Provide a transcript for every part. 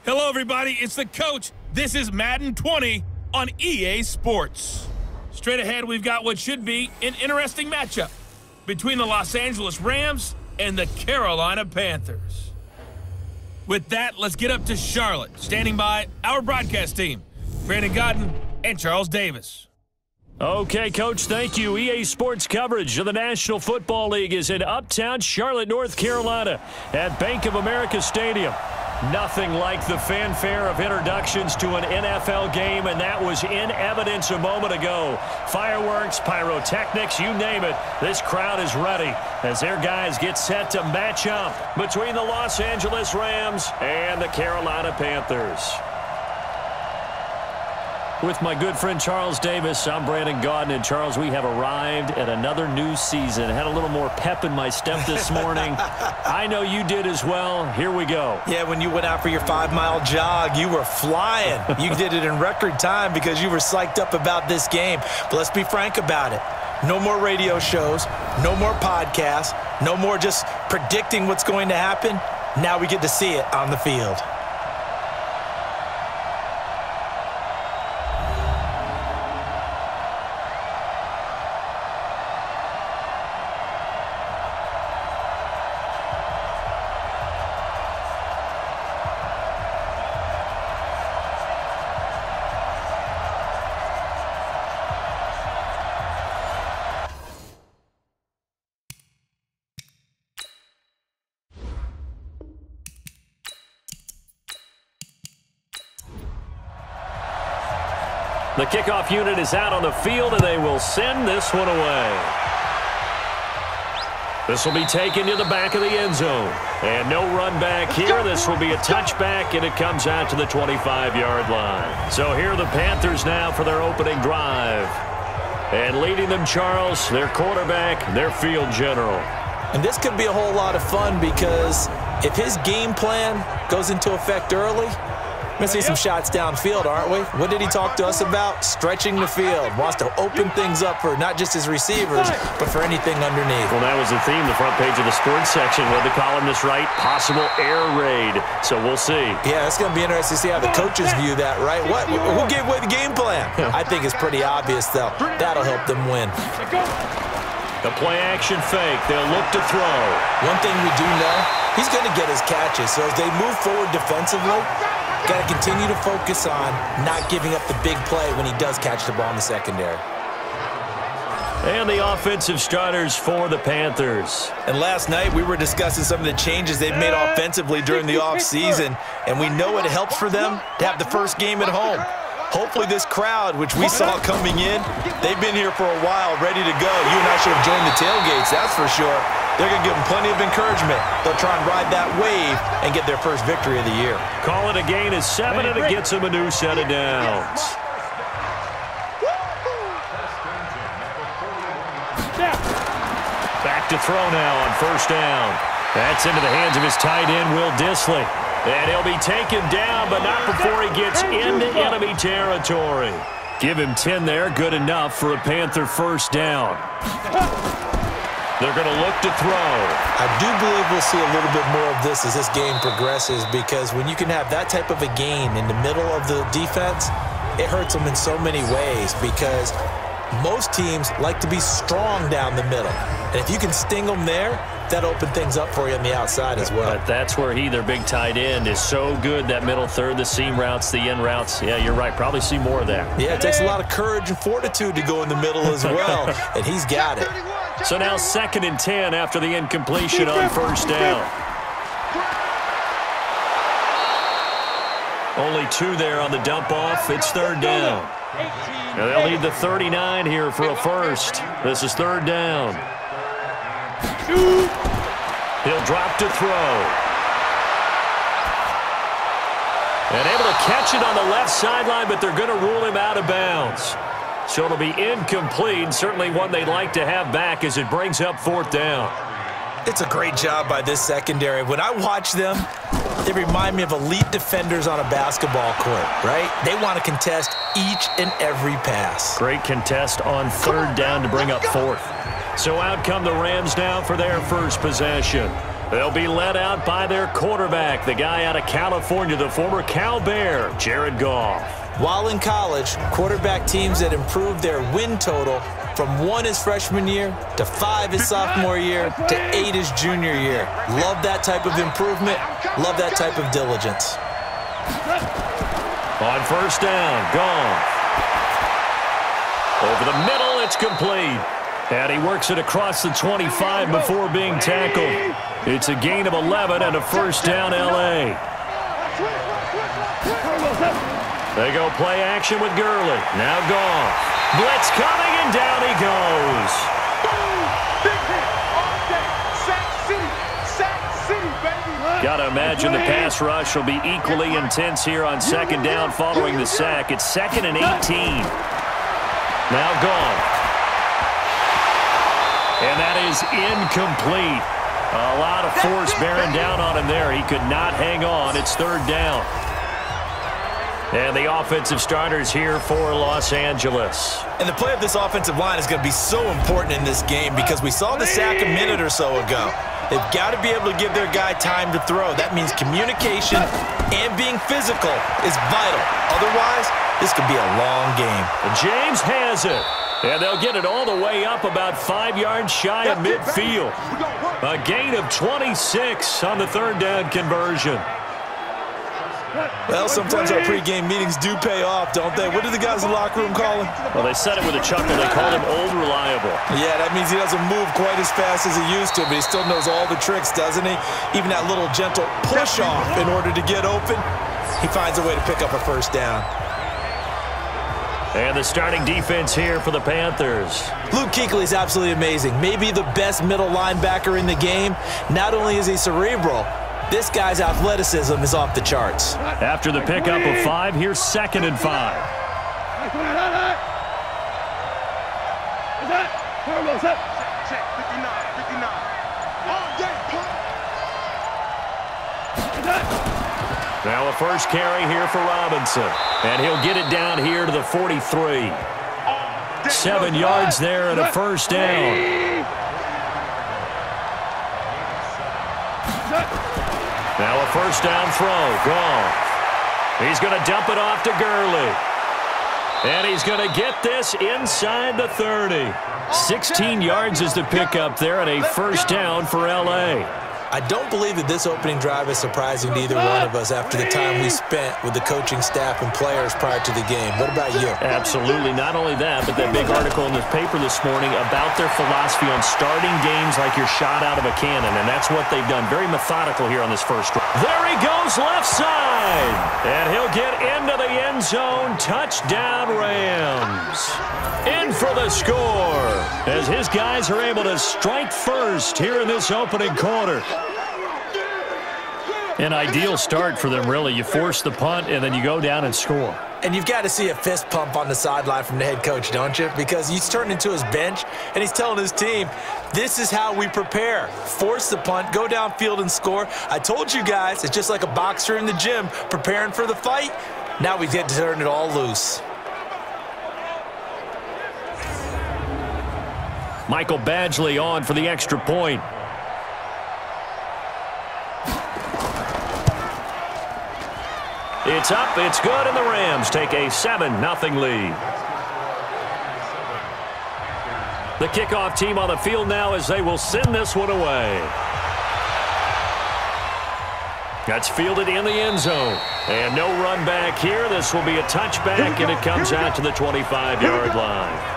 Hello, everybody. It's the coach. This is Madden 20 on EA Sports. Straight ahead, we've got what should be an interesting matchup between the Los Angeles Rams and the Carolina Panthers. With that, let's get up to Charlotte. Standing by, our broadcast team, Brandon Godden and Charles Davis. Okay, Coach, thank you. EA Sports coverage of the National Football League is in uptown Charlotte, North Carolina at Bank of America Stadium. Nothing like the fanfare of introductions to an NFL game, and that was in evidence a moment ago. Fireworks, pyrotechnics, you name it. This crowd is ready as their guys get set to match up between the Los Angeles Rams and the Carolina Panthers. With my good friend Charles Davis, I'm Brandon Godden. And Charles, we have arrived at another new season. Had a little more pep in my step this morning. I know you did as well. Here we go. Yeah, when you went out for your 5-mile jog, you were flying. You did it in record time because you were psyched up about this game. But let's be frank about it. No more radio shows, no more podcasts, no more just predicting what's going to happen. Now we get to see it on the field. The kickoff unit is out on the field, and they will send this one away. This will be taken to the back of the end zone. And no run back here. This will be a touchback, and it comes out to the 25-yard line. So here are the Panthers now for their opening drive. And leading them, Charles, their quarterback, their field general. And this could be a whole lot of fun because if his game plan goes into effect early, we're going to see some shots downfield, aren't we? What did he talk to us about? Stretching the field. Wants to open things up for not just his receivers, but for anything underneath. Well, that was the theme, the front page of the sports section. What the columnists write, possible air raid. So we'll see. Yeah, it's going to be interesting to see how the coaches view that, right? Who gave away the game plan? I think it's pretty obvious, though. That'll help them win. The play-action fake. They'll look to throw. One thing we do know, he's going to get his catches. So as they move forward defensively, got to continue to focus on not giving up the big play when he does catch the ball in the secondary. And the offensive starters for the Panthers. And last night we were discussing some of the changes they've made offensively during the offseason, and we know it helps for them to have the first game at home. Hopefully this crowd, which we saw coming in, they've been here for a while, ready to go. You and I should have joined the tailgates, that's for sure. They're going to give them plenty of encouragement. They'll try and ride that wave and get their first victory of the year. Call it a gain of 7, and it gets them a new set of downs. Back to throw now on first down. That's into the hands of his tight end, Will Dissly. And he'll be taken down, but not before he gets into enemy territory. Give him 10 there, good enough for a Panther first down. They're going to look to throw. I do believe we'll see a little bit more of this as this game progresses, because when you can have that type of a gain in the middle of the defense, it hurts them in so many ways, because most teams like to be strong down the middle. And if you can sting them there, that open things up for you on the outside as well. But that's where their big tight end, is so good, that middle third, the seam routes, the in routes. Yeah, you're right. Probably see more of that. Yeah, it takes a lot of courage and fortitude to go in the middle as well, and he's got it. So now 2nd and 10 after the incompletion on first down. Only 2 there on the dump off. It's 3rd down. Now they'll need the 39 here for a first. This is 3rd down. He'll drop to throw. And able to catch it on the left sideline, but they're going to rule him out of bounds. So it'll be incomplete, certainly one they'd like to have back as it brings up 4th down. It's a great job by this secondary. When I watch them, they remind me of elite defenders on a basketball court, right? They want to contest each and every pass. Great contest on 3rd down to bring up 4th. So out come the Rams now for their first possession. They'll be led out by their quarterback, the guy out of California, the former Cal Bear, Jared Goff. While in college, quarterback teams that improved their win total from 1 his freshman year to 5 his sophomore year to 8 his junior year. Love that type of improvement. Love that type of diligence. On first down, Goff. Over the middle, it's complete. And he works it across the 25 before being tackled. It's a gain of 11 and a first down, L.A. They go play action with Gurley. Now Goff. Blitz coming, and down he goes. Got to imagine the pass rush will be equally intense here on second down following the sack. It's 2nd and 18. Now Goff. And that is incomplete. A lot of force bearing down on him there. He could not hang on. It's 3rd down. And the offensive starters here for Los Angeles. And the play of this offensive line is going to be so important in this game because we saw the sack a minute or so ago. They've got to be able to give their guy time to throw. That means communication and being physical is vital. Otherwise, this could be a long game. And James has it. And they'll get it all the way up about 5 yards shy of midfield. A gain of 26 on the 3rd down conversion. Well, sometimes our pregame meetings do pay off, don't they? What do the guys in the locker room call him? Well, they said it with a chuckle. They called him Old Reliable. Yeah, that means he doesn't move quite as fast as he used to, but he still knows all the tricks, doesn't he? Even that little gentle push-off in order to get open, he finds a way to pick up a first down. And the starting defense here for the Panthers. Luke Kuechly is absolutely amazing. Maybe the best middle linebacker in the game. Not only is he cerebral, this guy's athleticism is off the charts. After the pickup of 5, here's 2nd and 5. Now a first carry here for Robinson. And he'll get it down here to the 43. 7 yards there and a first down. Now a first down throw. Goff. He's going to dump it off to Gurley. And he's going to get this inside the 30. 16 yards is the pickup there and a first down for L.A. I don't believe that this opening drive is surprising to either one of us after the time we spent with the coaching staff and players prior to the game. What about you? Absolutely. Not only that, but that big article in the paper this morning about their philosophy on starting games like you're shot out of a cannon, and that's what they've done. Very methodical here on this first drive. There he goes left side, and he'll get into the end zone. Touchdown, Rams. In for the score as his guys are able to strike first here in this opening quarter. An ideal start for them, really. You force the punt, and then you go down and score. And you've got to see a fist pump on the sideline from the head coach, don't you? Because he's turned into his bench, and he's telling his team, this is how we prepare. Force the punt, go downfield and score. I told you guys, it's just like a boxer in the gym preparing for the fight. Now we get to turn it all loose. Michael Badgley on for the extra point. It's up, it's good, and the Rams take a 7-0 lead. The kickoff team on the field now as they will send this one away. That's fielded in the end zone. And no run back here. This will be a touchback, and it comes out to the 25-yard line.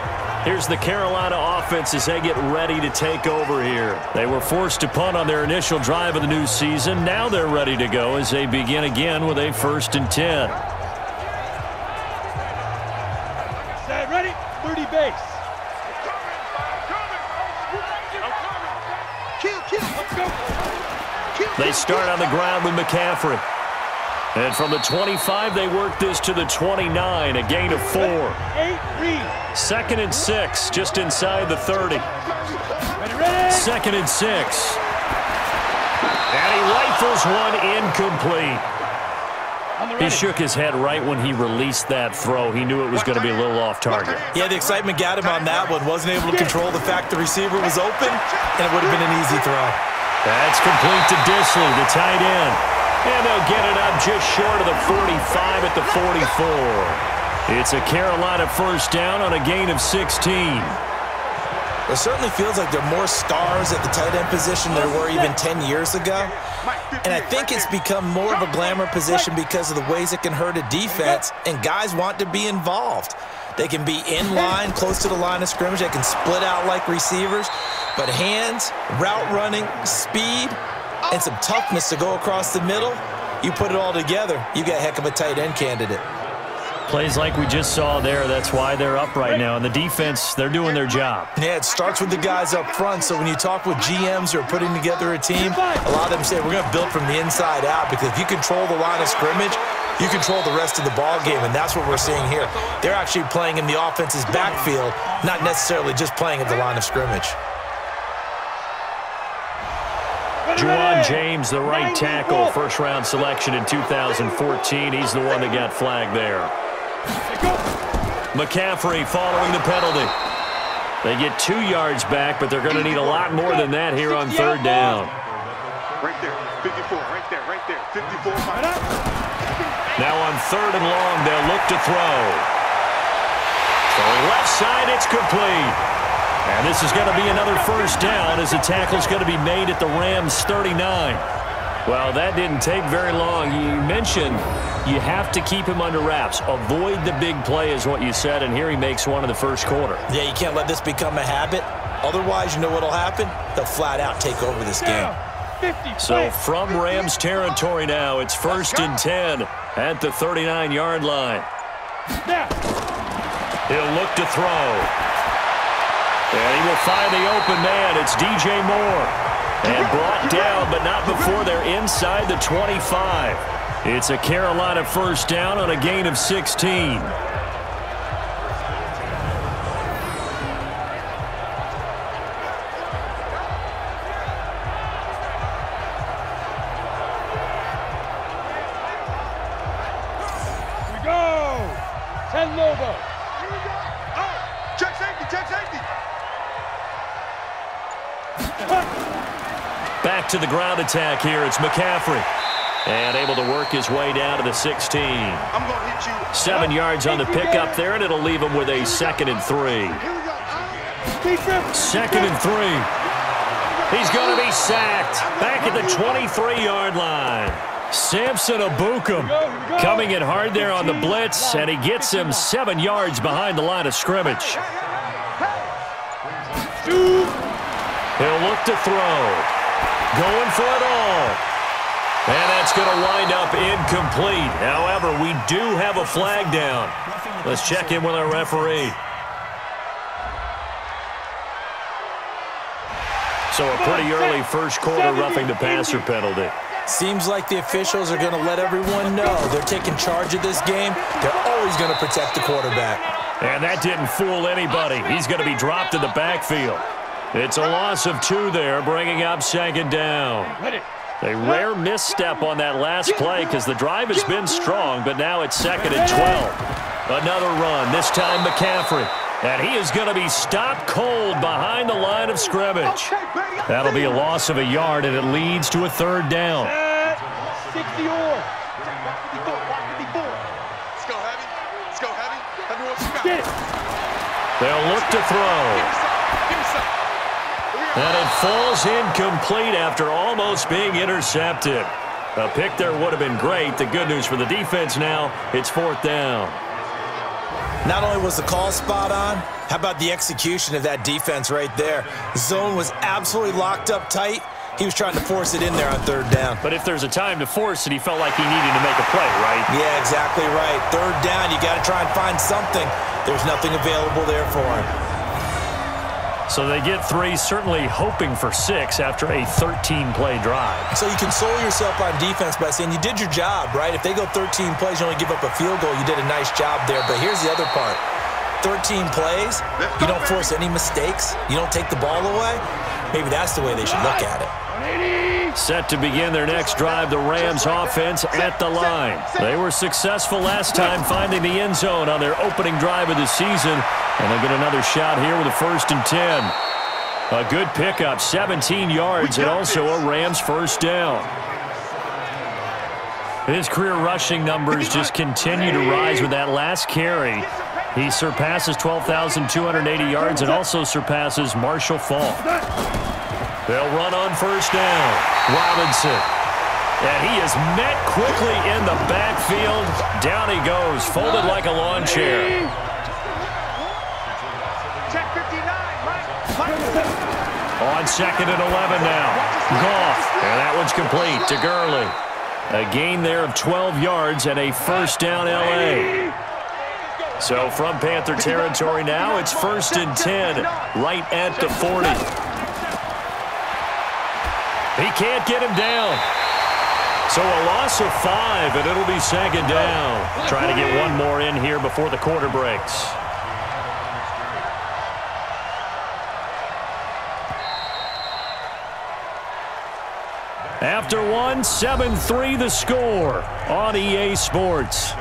Here's the Carolina offense as they get ready to take over here. They were forced to punt on their initial drive of the new season. Now they're ready to go as they begin again with a 1st and 10. Set, ready, 30 base. They start on the ground with McCaffrey. And from the 25, they work this to the 29, a gain of 4. 2nd and 6, just inside the 30. 2nd and 6. And he rifles one incomplete. He shook his head right when he released that throw. He knew it was going to be a little off target. Yeah, the excitement got him on that one. Wasn't able to control the fact the receiver was open, and it would have been an easy throw. That's complete to Disley, the tight end. And they'll get it up just short of the 45 at the 44. It's a Carolina first down on a gain of 16. It certainly feels like there are more stars at the tight end position than there were even 10 years ago. And I think it's become more of a glamour position because of the ways it can hurt a defense, and guys want to be involved. They can be in line, close to the line of scrimmage. They can split out like receivers. But hands, route running, speed, and some toughness to go across the middle, you put it all together, you got a heck of a tight end candidate. Plays like we just saw there, that's why they're up right now. And the defense, they're doing their job. Yeah, it starts with the guys up front. So when you talk with GMs who are putting together a team, a lot of them say we're going to build from the inside out, because if you control the line of scrimmage, you control the rest of the ball game, and that's what we're seeing here. They're actually playing in the offense's backfield, not necessarily just playing at the line of scrimmage. Juwan James, the right tackle, first-round selection in 2014. He's the one that got flagged there. McCaffrey following the penalty. They get 2 yards back, but they're going to need a lot more than that here on third down. Right there, 54, right there, 54. Now on third and long, they'll look to throw. Throwing left side, it's complete. And this is going to be another first down as the tackle's going to be made at the Rams' 39. Well, that didn't take very long. You mentioned you have to keep him under wraps. Avoid the big play is what you said, and here he makes one in the first quarter. Yeah, you can't let this become a habit. Otherwise, you know what will happen? They'll flat out take over this game. So from Rams territory now, it's 1st and 10 at the 39-yard line. He'll look to throw. And he will find the open man. It's DJ Moore. And brought down, but not before they're inside the 25. It's a Carolina first down on a gain of 16. Back to the ground attack here. It's McCaffrey. And able to work his way down to the 16. 7 yards on the pickup there, and it'll leave him with a 2nd and 3. 2nd and 3. He's going to be sacked. Back at the 23-yard line. Samson Abukum coming in hard there on the blitz, and he gets him 7 yards behind the line of scrimmage. He'll look to throw. Going for it all. And that's going to wind up incomplete. However, we do have a flag down. Let's check in with our referee. So a pretty early first quarter roughing the passer penalty. Seems like the officials are going to let everyone know they're taking charge of this game. They're always going to protect the quarterback. And that didn't fool anybody. He's going to be dropped in the backfield. It's a loss of 2 there, bringing up 2nd down. A rare misstep on that last play because the drive has been strong, but now it's 2nd and 12. Another run, this time McCaffrey. And he is going to be stopped cold behind the line of scrimmage. That'll be a loss of a yard, and it leads to a 3rd down. 60 or. Let's go heavy. Let's go heavy. Everyone, you got it. They'll look to throw. And it falls incomplete after almost being intercepted. A pick there would have been great. The good news for the defense now, it's 4th down. Not only was the call spot on, how about the execution of that defense right there? Zone was absolutely locked up tight. He was trying to force it in there on 3rd down. But if there's a time to force it, he felt like he needed to make a play, right? Yeah, exactly right. 3rd down, you got to try and find something. There's nothing available there for him. So they get 3, certainly hoping for 6 after a 13-play drive. So you console yourself on defense by saying you did your job, right? If they go 13 plays, you only give up a field goal, you did a nice job there. But here's the other part. 13 plays, you don't force any mistakes, you don't take the ball away. Maybe that's the way they should look at it. Set to begin their next drive, the Rams offense at the line. They were successful last time finding the end zone on their opening drive of the season, and they'll get another shot here with a 1st and 10. A good pickup, 17 yards, and also a Rams first down. His career rushing numbers just continue to rise with that last carry. He surpasses 12,280 yards and also surpasses Marshall Faulk. They'll run on first down. Robinson. And he is met quickly in the backfield. Down he goes, folded like a lawn chair. Check 59, Mike. On 2nd and 11 now. Goff. And that one's complete to Gurley. A gain there of 12 yards and a first down L.A. So from Panther territory now, it's 1st and 10, right at the 40. He can't get him down. So a loss of 5, and it'll be 2nd down. Trying to get one more in here before the quarter breaks. After one, 7-3 the score on EA Sports.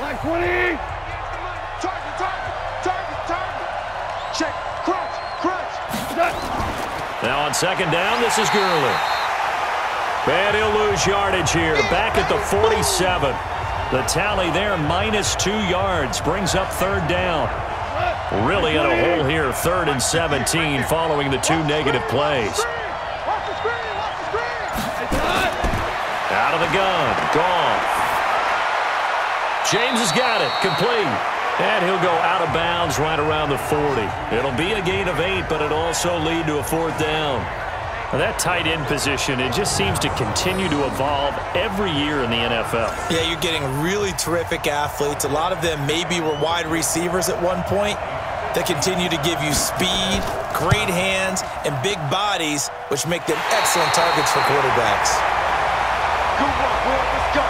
Line 20. Target. Check. Crunch. Now on 2nd down, this is Gurley. And he'll lose yardage here. Back at the 47. The tally there, -2 yards. Brings up 3rd down. Really in a hole here, 3rd and 17 following the 2 negative plays. Out of the gun. Goff. James has got it. Complete. And he'll go out of bounds right around the 40. It'll be a gain of 8, but it'll also lead to a 4th down. Well, that tight end position, it just seems to continue to evolve every year in the NFL. Yeah, you're getting really terrific athletes. A lot of them maybe were wide receivers at one point. They continue to give you speed, great hands, and big bodies, which make them excellent targets for quarterbacks. Good one, boy. Let's go.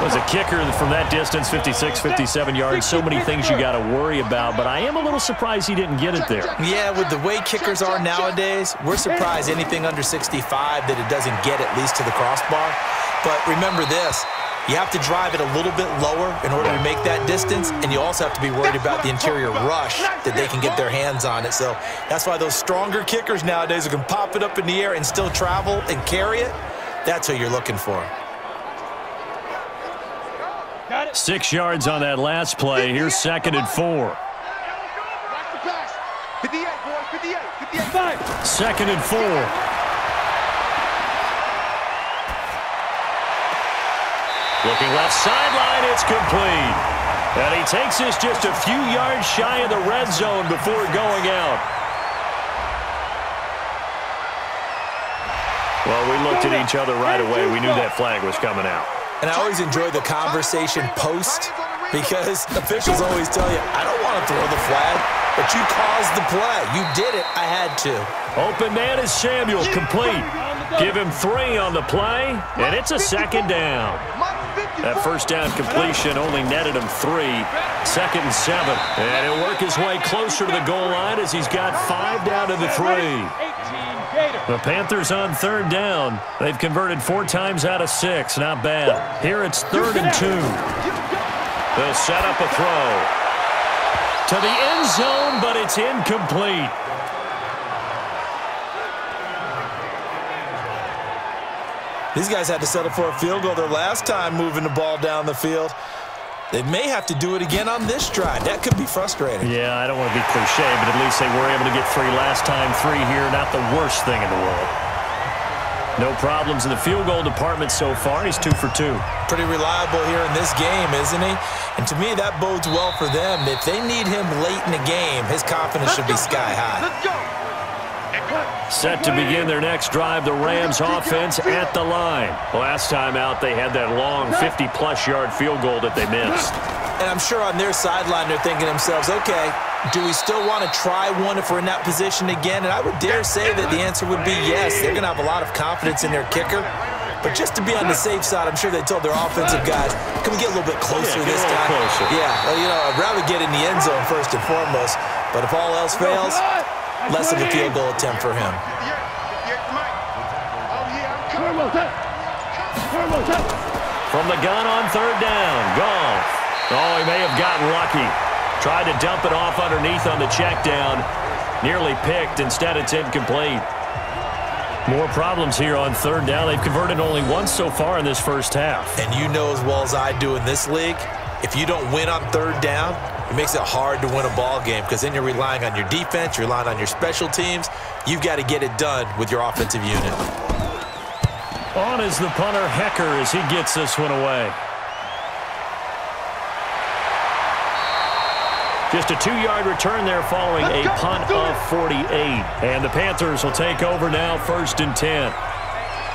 Was a kicker from that distance, 56, 57 yards. So many things you got to worry about, but I am a little surprised he didn't get it there. Yeah, with the way kickers are nowadays, we're surprised anything under 65 that it doesn't get at least to the crossbar. But remember this, you have to drive it a little bit lower in order to make that distance, and you also have to be worried about the interior rush that they can get their hands on it. So that's why those stronger kickers nowadays who can pop it up in the air and still travel and carry it, that's what you're looking for. 6 yards on that last play. Here's 2nd and 4. 58, boys. 58. 2nd and 4. Looking left sideline, it's complete. And he takes this just a few yards shy of the red zone before going out. Well, we looked at each other right away. We knew that flag was coming out. And I always enjoy the conversation post because officials always tell you, I don't want to throw the flag, but you caused the play. You did it. I had to. Open man is Samuel, complete. Give him 3 on the play, and it's a 2nd down. That first down completion only netted him 3. 2nd and 7. And he'll work his way closer to the goal line as he's got 5 down to the 3. The Panthers on 3rd down. They've converted 4 times out of 6. Not bad. Here it's 3rd and 2. They'll set up a throw to the end zone, but it's incomplete. These guys had to settle for a field goal their last time moving the ball down the field. They may have to do it again on this drive. That could be frustrating. Yeah, I don't want to be cliche, but at least they were able to get 3 last time. 3 here, not the worst thing in the world. No problems in the field goal department so far. He's 2 for 2. Pretty reliable here in this game, isn't he? And to me, that bodes well for them. If they need him late in the game, his confidence should be sky high. Let's go. Set to begin their next drive, the Rams offense at the line. Last time out, they had that long 50-plus yard field goal that they missed. And I'm sure on their sideline, they're thinking to themselves, okay, do we still want to try one if we're in that position again? And I would dare say that the answer would be yes. They're going to have a lot of confidence in their kicker. But just to be on the safe side, I'm sure they told their offensive guys, can we get a little bit closer this time? Closer. Yeah, well, you know, I'd rather get in the end zone first and foremost. But if all else fails, less of a field goal attempt for him. From the gun on 3rd down, Goff. Oh, he may have gotten lucky. Tried to dump it off underneath on the check down. Nearly picked. Instead, it's incomplete. More problems here on third down. They've converted only once so far in this first half. And you know as well as I do in this league, if you don't win on third down, it makes it hard to win a ball game because then you're relying on your defense, you're relying on your special teams. You've got to get it done with your offensive unit. On is the punter, Hecker, as he gets this one away. Just a 2-yard return there following a punt of 48. And the Panthers will take over now, 1st and 10.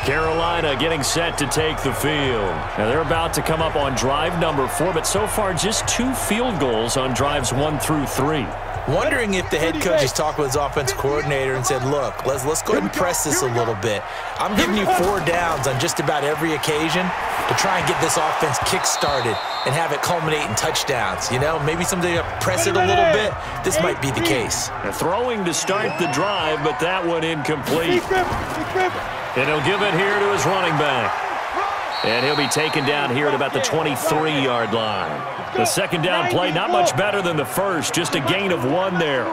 Carolina getting set to take the field. Now they're about to come up on drive number 4, but so far just 2 field goals on drives 1 through 3. Wondering if the head coach has talked with his offensive coordinator and said, look, let's go ahead and press this a little bit. I'm giving you 4 downs on just about every occasion to try and get this offense kick-started and have it culminate in touchdowns. You know, maybe someday press it a little bit. This might be the case. Throwing to start the drive, but that one incomplete. And he'll give it here to his running back. And he'll be taken down here at about the 23-yard line. The second down play, not much better than the first, just a gain of 1 there.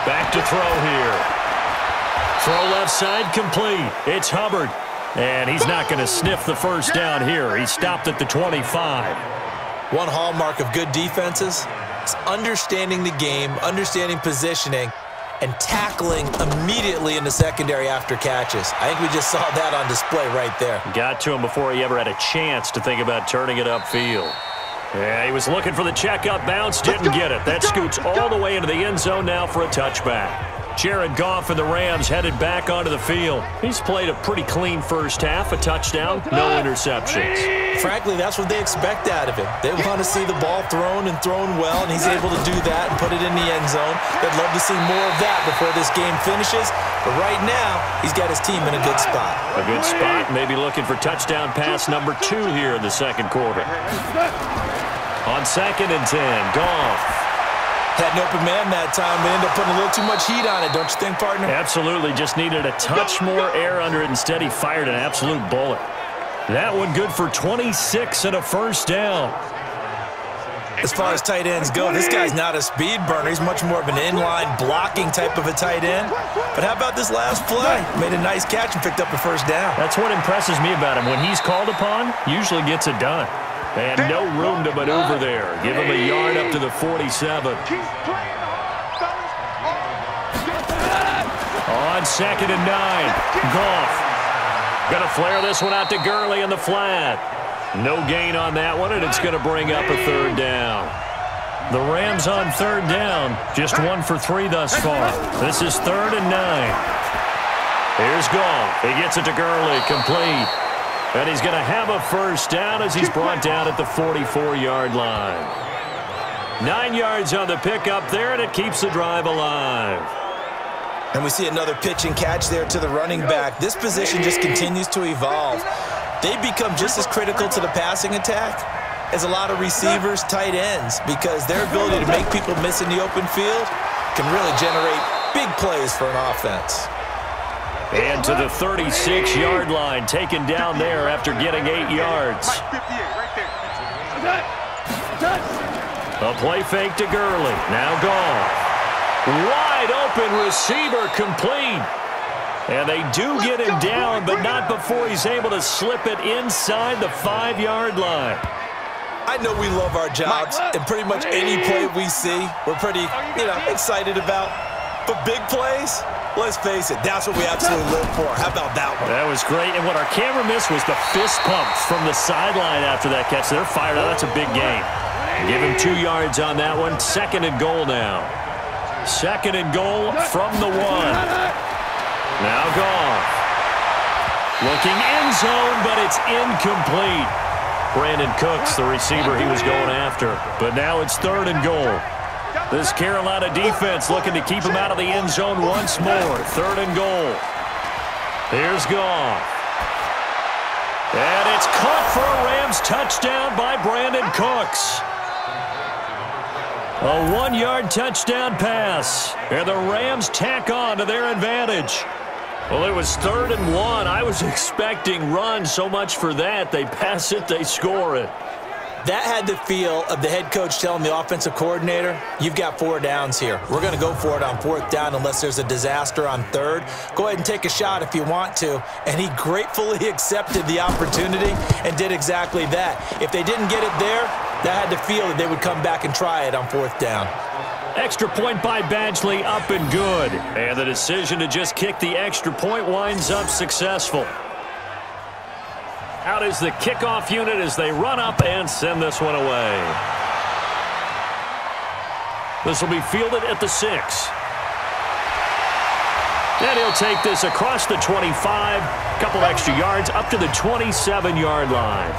Back to throw here. Throw left side complete. It's Hubbard. And he's not going to sniff the first down here. He stopped at the 25. One hallmark of good defenses is understanding the game, understanding positioning, and tackling immediately in the secondary after catches. I think we just saw that on display right there. Got to him before he ever had a chance to think about turning it upfield. Yeah, he was looking for the check-up bounce, didn't get it. That scoots all the way into the end zone now for a touchback. Jared Goff and the Rams headed back onto the field. He's played a pretty clean first half, a touchdown, no interceptions. Frankly, that's what they expect out of him. They want to see the ball thrown and thrown well, and he's able to do that and put it in the end zone. They'd love to see more of that before this game finishes, but right now, he's got his team in a good spot. A good spot, maybe looking for touchdown pass number 2 here in the second quarter. On 2nd and 10, Goff. Had an open man that time, but ended up putting a little too much heat on it, don't you think, partner? Absolutely, just needed a touch more air under it. Instead, he fired an absolute bullet. That one good for 26 and a first down. As far as tight ends go, this guy's not a speed burner. He's much more of an inline blocking type of a tight end. But how about this last play? Made a nice catch and picked up a first down. That's what impresses me about him. When he's called upon, usually gets it done. And no room to maneuver there. Give him a yard up to the 47. On 2nd and 9, Goff. Gonna flare this one out to Gurley in the flat. No gain on that one, and it's gonna bring up a 3rd down. The Rams on 3rd down, just 1 for 3 thus far. This is 3rd and 9. Here's Goff. He gets it to Gurley, complete. And he's going to have a first down as he's brought down at the 44-yard line. 9 yards on the pickup there, and it keeps the drive alive. And we see another pitch and catch there to the running back. This position just continues to evolve. They become just as critical to the passing attack as a lot of receivers, tight ends, because their ability to make people miss in the open field can really generate big plays for an offense. And to the 36-yard line, taken down there after getting 8 yards. A play fake to Gurley. Now Goff. Wide open receiver complete. And they do get him down, but not before he's able to slip it inside the 5-yard line. I know we love our jobs, and pretty much any play we see, we're pretty, excited about. But big plays, let's face it, that's what we absolutely live for. How about that one? That was great. And what our camera missed was the fist pump from the sideline after that catch. They're fired out. That's a big gain. Give him 2 yards on that one. 2nd and goal now. 2nd and goal from the 1. Now Goff. Looking end zone, but it's incomplete. Brandon Cooks, the receiver he was going after. But now it's 3rd and goal. This Carolina defense looking to keep him out of the end zone once more. 3rd and goal. Here's Goff. And it's caught for a Rams touchdown by Brandon Cooks. A 1-yard touchdown pass. And the Rams tack on to their advantage. Well, it was 3rd and 1. I was expecting run. So much for that. They pass it, they score it. That had the feel of the head coach telling the offensive coordinator, you've got 4 downs here. We're going to go for it on 4th down unless there's a disaster on 3rd. Go ahead and take a shot if you want to. And he gratefully accepted the opportunity and did exactly that. If they didn't get it there, that had the feel that they would come back and try it on 4th down. Extra point by Badgley, up and good. And the decision to just kick the extra point winds up successful. Out is the kickoff unit as they run up and send this one away. This will be fielded at the 6. And he'll take this across the 25, couple extra yards up to the 27-yard line.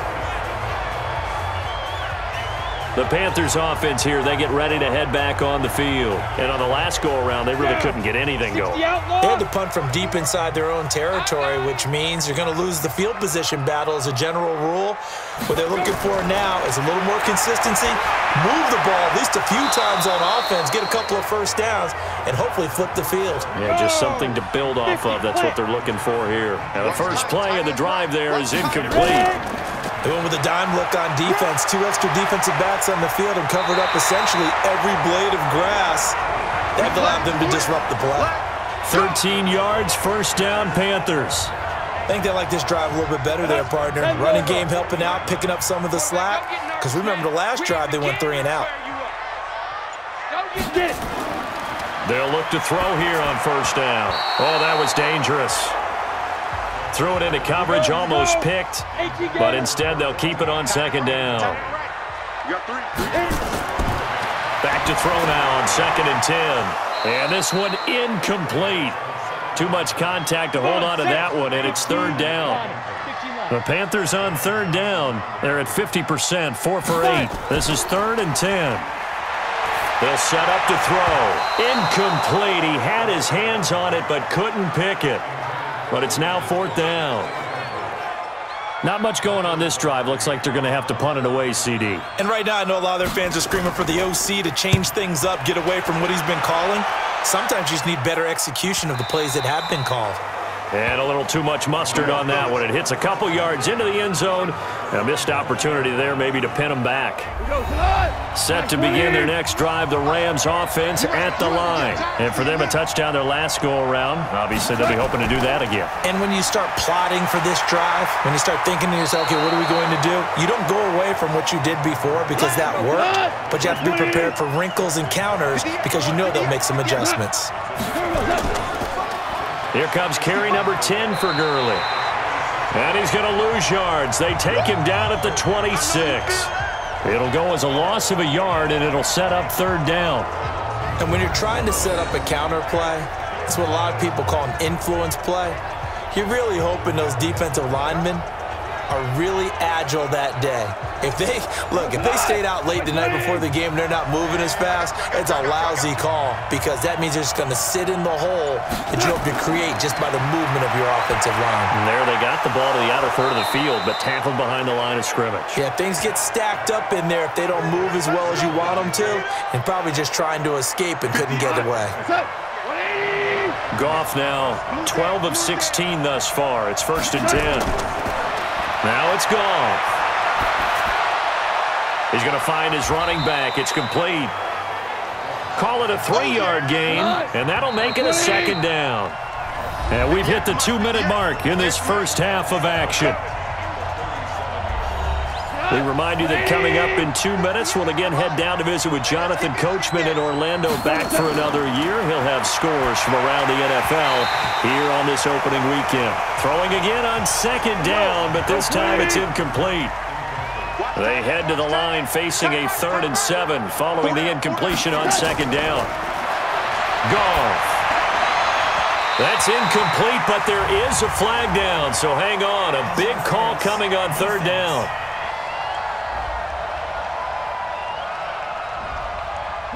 The Panthers offense here, they get ready to head back on the field. And on the last go-around, they really couldn't get anything going. They had to punt from deep inside their own territory, which means you're going to lose the field position battle as a general rule. What they're looking for now is a little more consistency, move the ball at least a few times on offense, get a couple of first downs, and hopefully flip the field. Yeah, just something to build off of. That's what they're looking for here. Now, the first play of the drive there is incomplete. They went with a dime look on defense. 2 extra defensive backs on the field and covered up essentially every blade of grass. That allowed them to disrupt the play. 13 yards, first down, Panthers. I think they like this drive a little bit better there, partner. Running game helping out, picking up some of the slack. Because remember, the last drive they went 3 and out. They'll look to throw here on first down. Oh, that was dangerous. Threw it into coverage, almost picked, but instead they'll keep it on 2nd down. Back to throw now on 2nd and 10. And this one incomplete. Too much contact to hold on to that one, and it's 3rd down. The Panthers on 3rd down. They're at 50%, 4 for 8. This is 3rd and 10. They'll set up to throw. Incomplete. He had his hands on it, but couldn't pick it. But it's now 4th down. Not much going on this drive. Looks like they're going to have to punt it away, CD. And right now I know a lot of their fans are screaming for the OC to change things up, get away from what he's been calling. Sometimes you just need better execution of the plays that have been called. And a little too much mustard on that one. It hits a couple yards into the end zone. A missed opportunity there maybe to pin them back. Set to begin their next drive, the Rams offense at the line. And for them, a touchdown their last go-around. Obviously, they'll be hoping to do that again. And when you start plotting for this drive, when you start thinking to yourself, okay, what are we going to do? You don't go away from what you did before because that worked, but you have to be prepared for wrinkles and counters because you know they'll make some adjustments. Here comes carry number 10 for Gurley. And he's going to lose yards. They take him down at the 26. It'll go as a loss of a yard, and it'll set up 3rd down. And when you're trying to set up a counter play, it's what a lot of people call an influence play. You're really hoping those defensive linemen are really agile that day. If they stayed out late the night before the game and they're not moving as fast, it's a lousy call because that means they're just going to sit in the hole that you hope to create just by the movement of your offensive line. And there they got the ball to the outer third of the field, but tackled behind the line of scrimmage. Yeah, things get stacked up in there if they don't move as well as you want them to, and probably just trying to escape and couldn't get away. Goff now 12 of 16 thus far. It's 1st and 10. Now it's Goff. He's going to find his running back. It's complete. Call it a 3-yard gain, and that'll make it a 2nd down. And we've hit the 2-minute mark in this first half of action. We remind you that coming up in 2 minutes, we'll again head down to visit with Jonathan Coachman in Orlando, back for another year. He'll have scores from around the NFL here on this opening weekend. Throwing again on 2nd down, but this time it's incomplete. They head to the line facing a 3rd and 7 following the incompletion on 2nd down. Goff. That's incomplete, but there is a flag down, so hang on. A big call coming on 3rd down.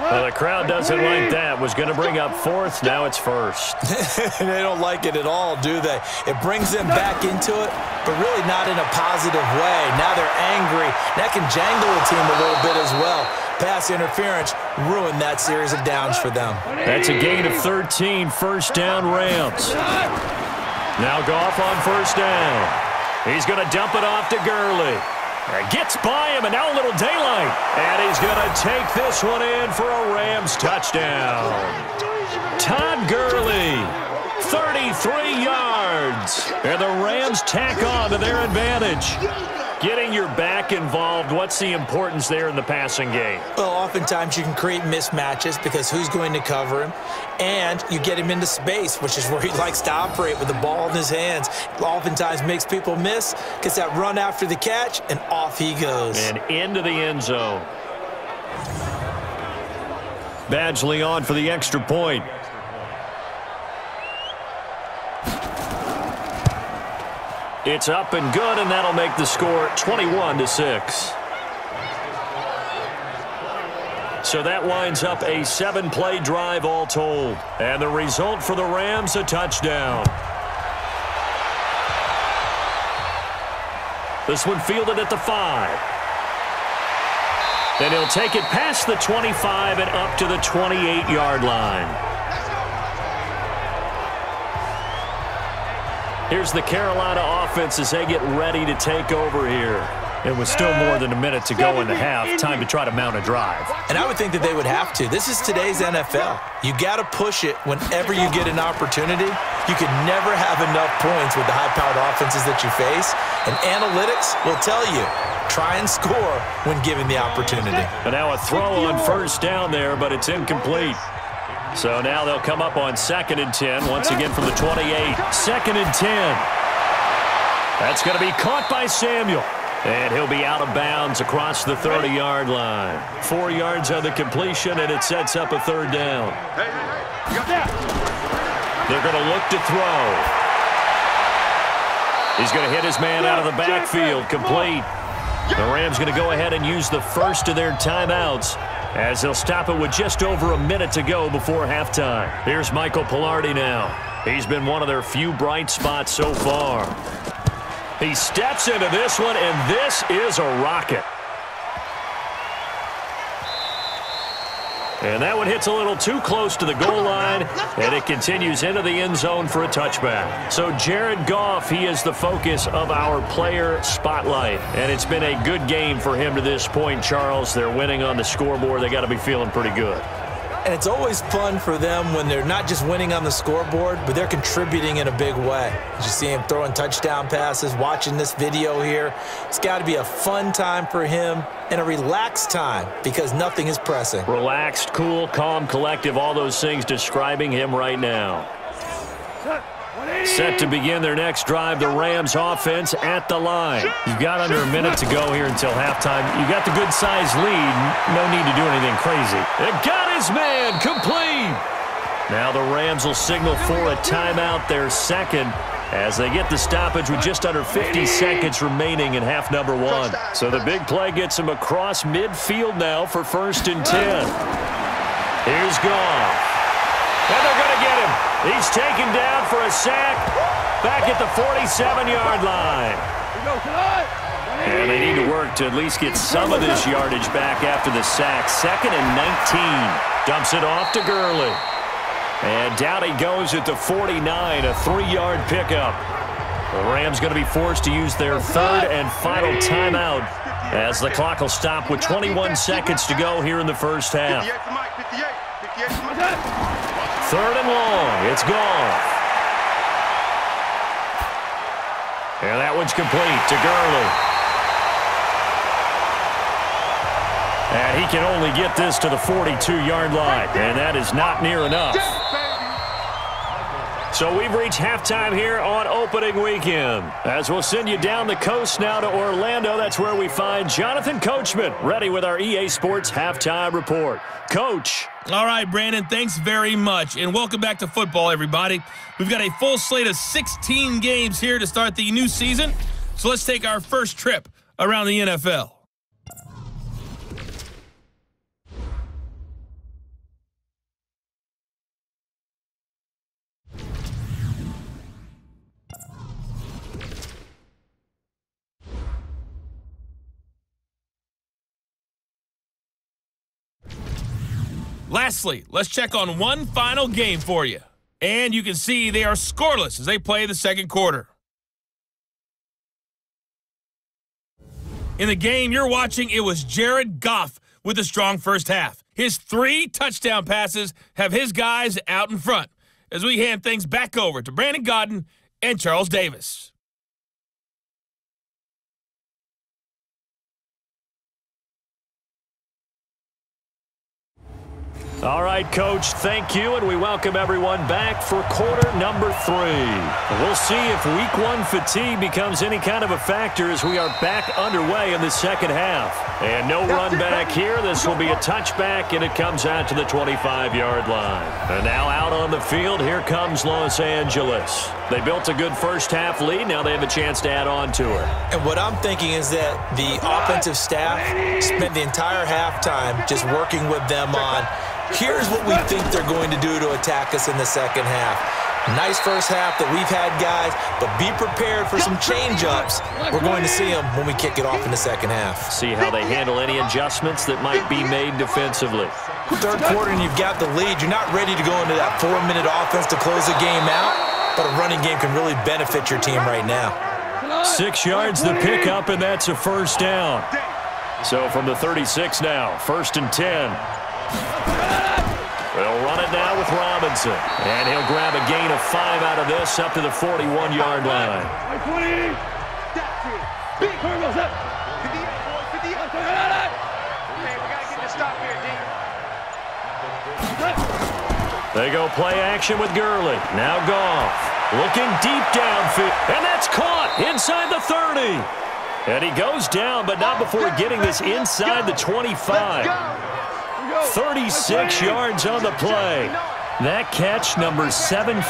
Well, the crowd doesn't like that. Was going to bring up 4th. Now it's 1st. They don't like it at all, do they? It brings them back into it, but really not in a positive way. Now they're angry. That can jangle the team a little bit as well. Pass interference ruined that series of downs for them. That's a gain of 13. 1st down, Rams. Now Goff on first down. He's going to dump it off to Gurley. Gets by him, and now a little daylight. And he's going to take this one in for a Rams touchdown. Todd Gurley, 33 yards. And the Rams tack on to their advantage. Getting your back involved, what's the importance there in the passing game? Well, oftentimes you can create mismatches because who's going to cover him? And you get him into space, which is where he likes to operate with the ball in his hands. Oftentimes makes people miss, gets that run after the catch, and off he goes. And into the end zone. Badgley on for the extra point. It's up and good, and that'll make the score 21-6. So that winds up a 7-play drive all told. And the result for the Rams, a touchdown. This one fielded at the 5. And he'll take it past the 25 and up to the 28-yard line. Here's the Carolina offense as they get ready to take over here. It was still more than a minute to go in the half. Time to try to mount a drive. And I would think that they would have to. This is today's NFL. You got to push it whenever you get an opportunity. You could never have enough points with the high-powered offenses that you face. And analytics will tell you, try and score when given the opportunity. And now a throw on first down there, but it's incomplete. So now they'll come up on 2nd and 10, once again from the 28. 2nd and 10. That's going to be caught by Samuel. And he'll be out of bounds across the 30-yard line. 4 yards on the completion, and it sets up a 3rd down. They're going to look to throw. He's going to hit his man out of the backfield, complete. The Rams going to go ahead and use the first of their timeouts, as they'll stop it with just over a minute to go before halftime. Here's Michael Pilardi now. He's been one of their few bright spots so far. He steps into this one, and this is a rocket. And that one hits a little too close to the goal line, and it continues into the end zone for a touchback. So Jared Goff, he is the focus of our player spotlight, and it's been a good game for him to this point, Charles. They're winning on the scoreboard. They got to be feeling pretty good. And it's always fun for them when they're not just winning on the scoreboard, but they're contributing in a big way. As you see him throwing touchdown passes, watching this video here, it's got to be a fun time for him and a relaxed time because nothing is pressing. Relaxed, cool, calm, collective, all those things describing him right now. Set to begin their next drive, the Rams offense at the line. You've got under a minute to go here until halftime. You've got the good-sized lead. No need to do anything crazy. It got his man complete. Now the Rams will signal for a timeout, their 2nd, as they get the stoppage with just under 50 seconds remaining in half number 1. So the big play gets him across midfield now for 1st and 10. Here's Goff. And they're going to get him. He's taken down for a sack back at the 47-yard line. And they need to work to at least get some of this yardage back after the sack. 2nd and 19. Dumps it off to Gurley. And down he goes at the 49, a 3-yard pickup. The Rams going to be forced to use their 3rd and final timeout as the clock will stop with 21 seconds to go here in the first half. 3rd and long. It's Goff. And that one's complete to Gurley. And he can only get this to the 42-yard line. And that is not near enough. So we've reached halftime here on opening weekend. As we'll send you down the coast now to Orlando, that's where we find Jonathan Coachman, ready with our EA Sports Halftime Report. Coach. All right, Brandon, thanks very much. And welcome back to football, everybody. We've got a full slate of 16 games here to start the new season. So let's take our first trip around the NFL. Lastly, let's check on one final game for you. And you can see they are scoreless as they play the second quarter. In the game you're watching, it was Jared Goff with a strong first half. His 3 touchdown passes have his guys out in front as we hand things back over to Brandon Godden and Charles Davis. All right, Coach, thank you, and we welcome everyone back for quarter number 3. We'll see if week 1 fatigue becomes any kind of a factor as we are back underway in the second half. And no run back here. This will be a touchback, and it comes out to the 25-yard line. And now out on the field, here comes Los Angeles. They built a good first half lead. Now they have a chance to add on to it. And what I'm thinking is that the offensive staff spent the entire halftime just working with them on here's what we think they're going to do to attack us in the second half. Nice first half that we've had, guys, but be prepared for some change-ups. We're going to see them when we kick it off in the second half. See how they handle any adjustments that might be made defensively. Third quarter and you've got the lead. You're not ready to go into that 4-minute offense to close the game out, but a running game can really benefit your team right now. 6 yards the pickup, and that's a first down. So from the 36 now, 1st and 10. They'll run it now with Robinson. And he'll grab a gain of 5 out of this up to the 41-yard line. They go play action with Gurley. Now Goff looking deep downfield. And that's caught inside the 30. And he goes down, but not before getting this inside the 25. 36 yards on the play. That catch, number 750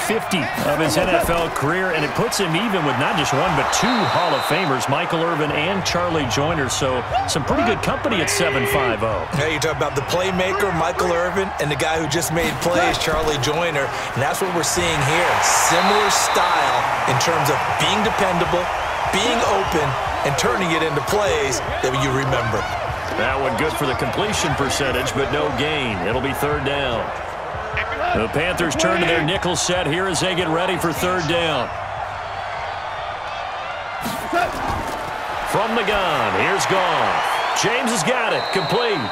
of his NFL career, and it puts him even with not just 1 but 2 Hall of Famers, Michael Irvin and Charlie Joyner. So some pretty good company at 7.50. Yeah, you talk about the playmaker, Michael Irvin, and the guy who just made plays, Charlie Joyner, and that's what we're seeing here. Similar style in terms of being dependable, being open, and turning it into plays that you remember. That one good for the completion percentage, but no gain. It'll be 3rd down. The Panthers turn to their nickel set here as they get ready for 3rd down. From the gun, here's Goff. James has got it, complete.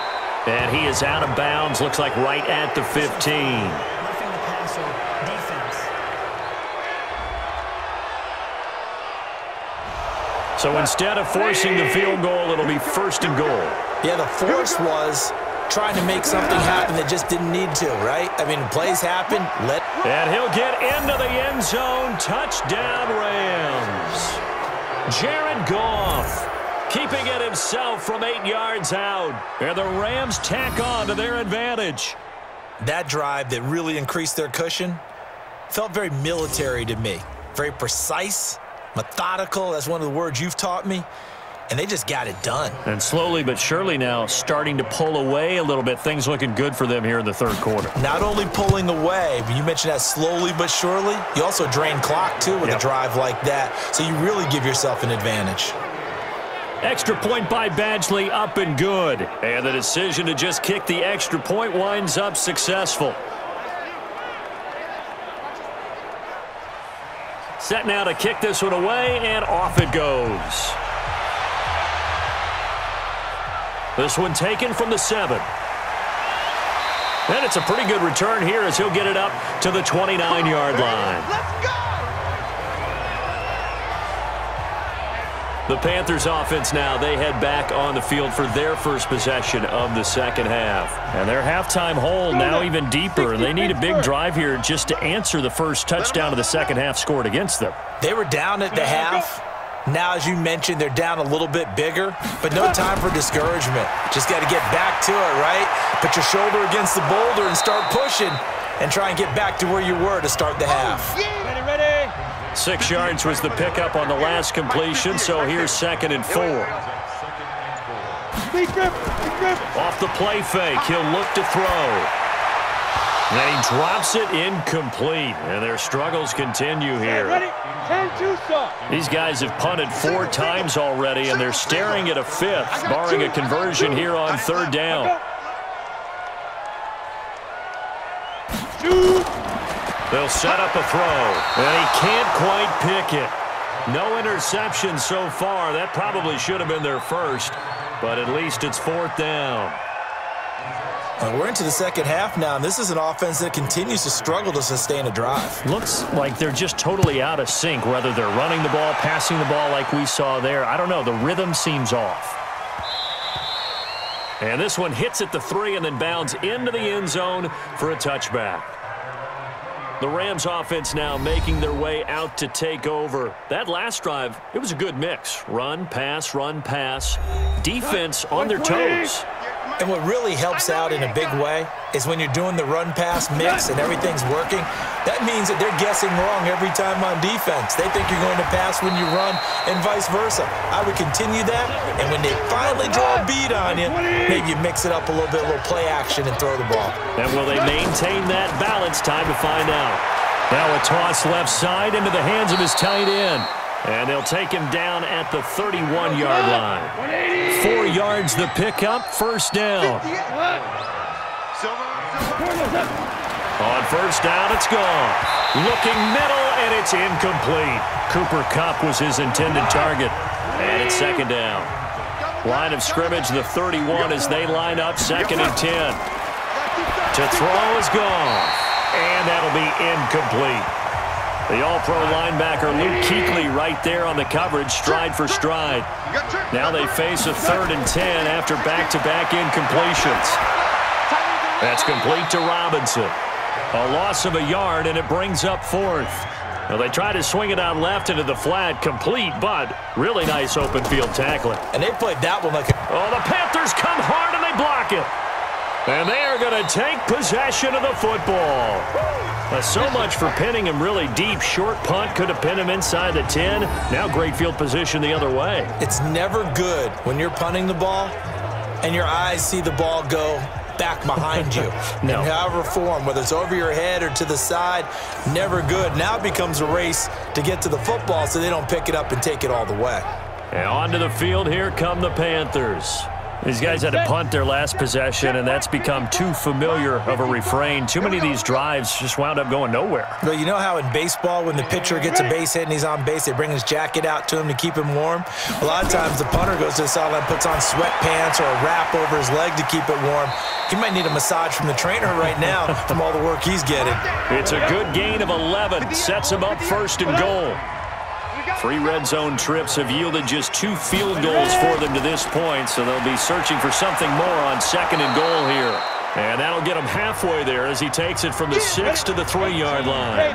And he is out of bounds, looks like right at the 15. So instead of forcing the field goal, it'll be 1st and goal. Yeah, the force was trying to make something happen that just didn't need to, right? I mean, plays happen. And he'll get into the end zone. Touchdown, Rams. Jared Goff keeping it himself from 8 yards out. And the Rams tack on to their advantage. That drive that really increased their cushion felt very military to me. Very precise, methodical. That's one of the words you've taught me. And they just got it done. And slowly but surely now starting to pull away a little bit. Things looking good for them here in the 3rd quarter. Not only pulling away, but you mentioned that slowly but surely. You also drain clock, too, with a drive like that. So you really give yourself an advantage. Extra point by Badgley, up and good. And the decision to just kick the extra point winds up successful. Set now to kick this one away, and off it goes. This one taken from the 7. And it's a pretty good return here as he'll get it up to the 29-yard line. Let's go! The Panthers offense now, they head back on the field for their first possession of the second half. And their halftime hole now even deeper. They need a big drive here just to answer the first touchdown of the second half scored against them. They were down at the half. Now, as you mentioned, they're down a little bit bigger, but no time for discouragement. Just got to get back to it, right? Put your shoulder against the boulder and start pushing and try and get back to where you were to start the half. Ready. 6 yards was the pickup on the last completion, so here's 2nd and 4. Big grip. Off the play fake, he'll look to throw. Then he drops it incomplete, and their struggles continue here. Ready. 10-2 stop. These guys have punted 4 times already, and they're staring at a 5th, barring a conversion here on 3rd down. They'll set up a throw, and he can't quite pick it. No interception so far. That probably should have been their first, but at least it's 4th down. We're into the second half now, and this is an offense that continues to struggle to sustain a drive. Looks like they're just totally out of sync, whether they're running the ball, passing the ball like we saw there. I don't know. The rhythm seems off. And this one hits at the 3 and then bounds into the end zone for a touchback. The Rams offense now making their way out to take over. That last drive, it was a good mix. Run, pass, defense on their toes. And what really helps out in a big way is when you're doing the run-pass mix and everything's working, that means that they're guessing wrong every time on defense. They think you're going to pass when you run and vice versa. I would continue that, and when they finally draw a beat on you, maybe you mix it up a little bit, a little play action, and throw the ball. And will they maintain that balance? Time to find out. Now a toss left side into the hands of his tight end. And they'll take him down at the 31-yard line. 4 yards the pickup, 1st down. On 1st down, it's gone. Looking middle, and it's incomplete. Cooper Kupp was his intended target. And it's 2nd down. Line of scrimmage, the 31 as they line up, 2nd and 10. To throw is gone. And that'll be incomplete. The all-pro linebacker Luke Kuechly right there on the coverage, stride for stride. Now they face a 3rd and 10 after back-to-back incompletions. That's complete to Robinson. A loss of a yard, and it brings up 4th. Well, they try to swing it out left into the flat, complete, but really nice open field tackling. And they played that one like a... Oh, the Panthers come hard, and they block it. And they are going to take possession of the football. So much for pinning him really deep. Short punt could have pinned him inside the 10. Now great field position the other way. It's never good when you're punting the ball and your eyes see the ball go back behind you. No. In however form, whether it's over your head or to the side, never good. Now it becomes a race to get to the football so they don't pick it up and take it all the way. And onto the field, here come the Panthers. These guys had to punt their last possession, and that's become too familiar of a refrain. Too many of these drives just wound up going nowhere. Well, you know how in baseball, when the pitcher gets a base hit and he's on base, they bring his jacket out to him to keep him warm? A lot of times the punter goes to the sideline, puts on sweatpants or a wrap over his leg to keep it warm. He might need a massage from the trainer right now from all the work he's getting. It's a good gain of 11. Sets him up 1st and goal. 3 red zone trips have yielded just 2 field goals for them to this point, so they'll be searching for something more on 2nd and goal here. And that'll get him halfway there as he takes it from the 6 to the 3-yard line.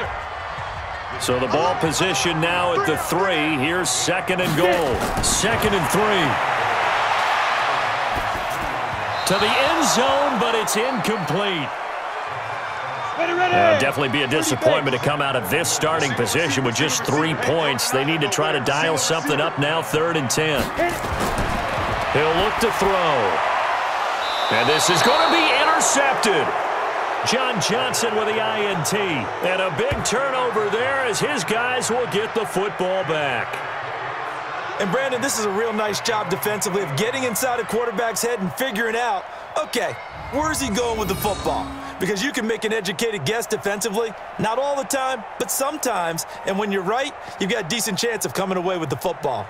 So the ball position now at the 3. Here's 2nd and goal. 2nd and 3. To the end zone, but it's incomplete. Definitely be a disappointment to come out of this starting position with just 3 points. They need to try to dial something up now, 3rd and 10. He'll look to throw. And this is going to be intercepted. John Johnson with the INT. And a big turnover there as his guys will get the football back. And, Brandon, this is a real nice job defensively of getting inside a quarterback's head and figuring out, okay, where's he going with the football? Because you can make an educated guess defensively, not all the time, but sometimes. And when you're right, you've got a decent chance of coming away with the football.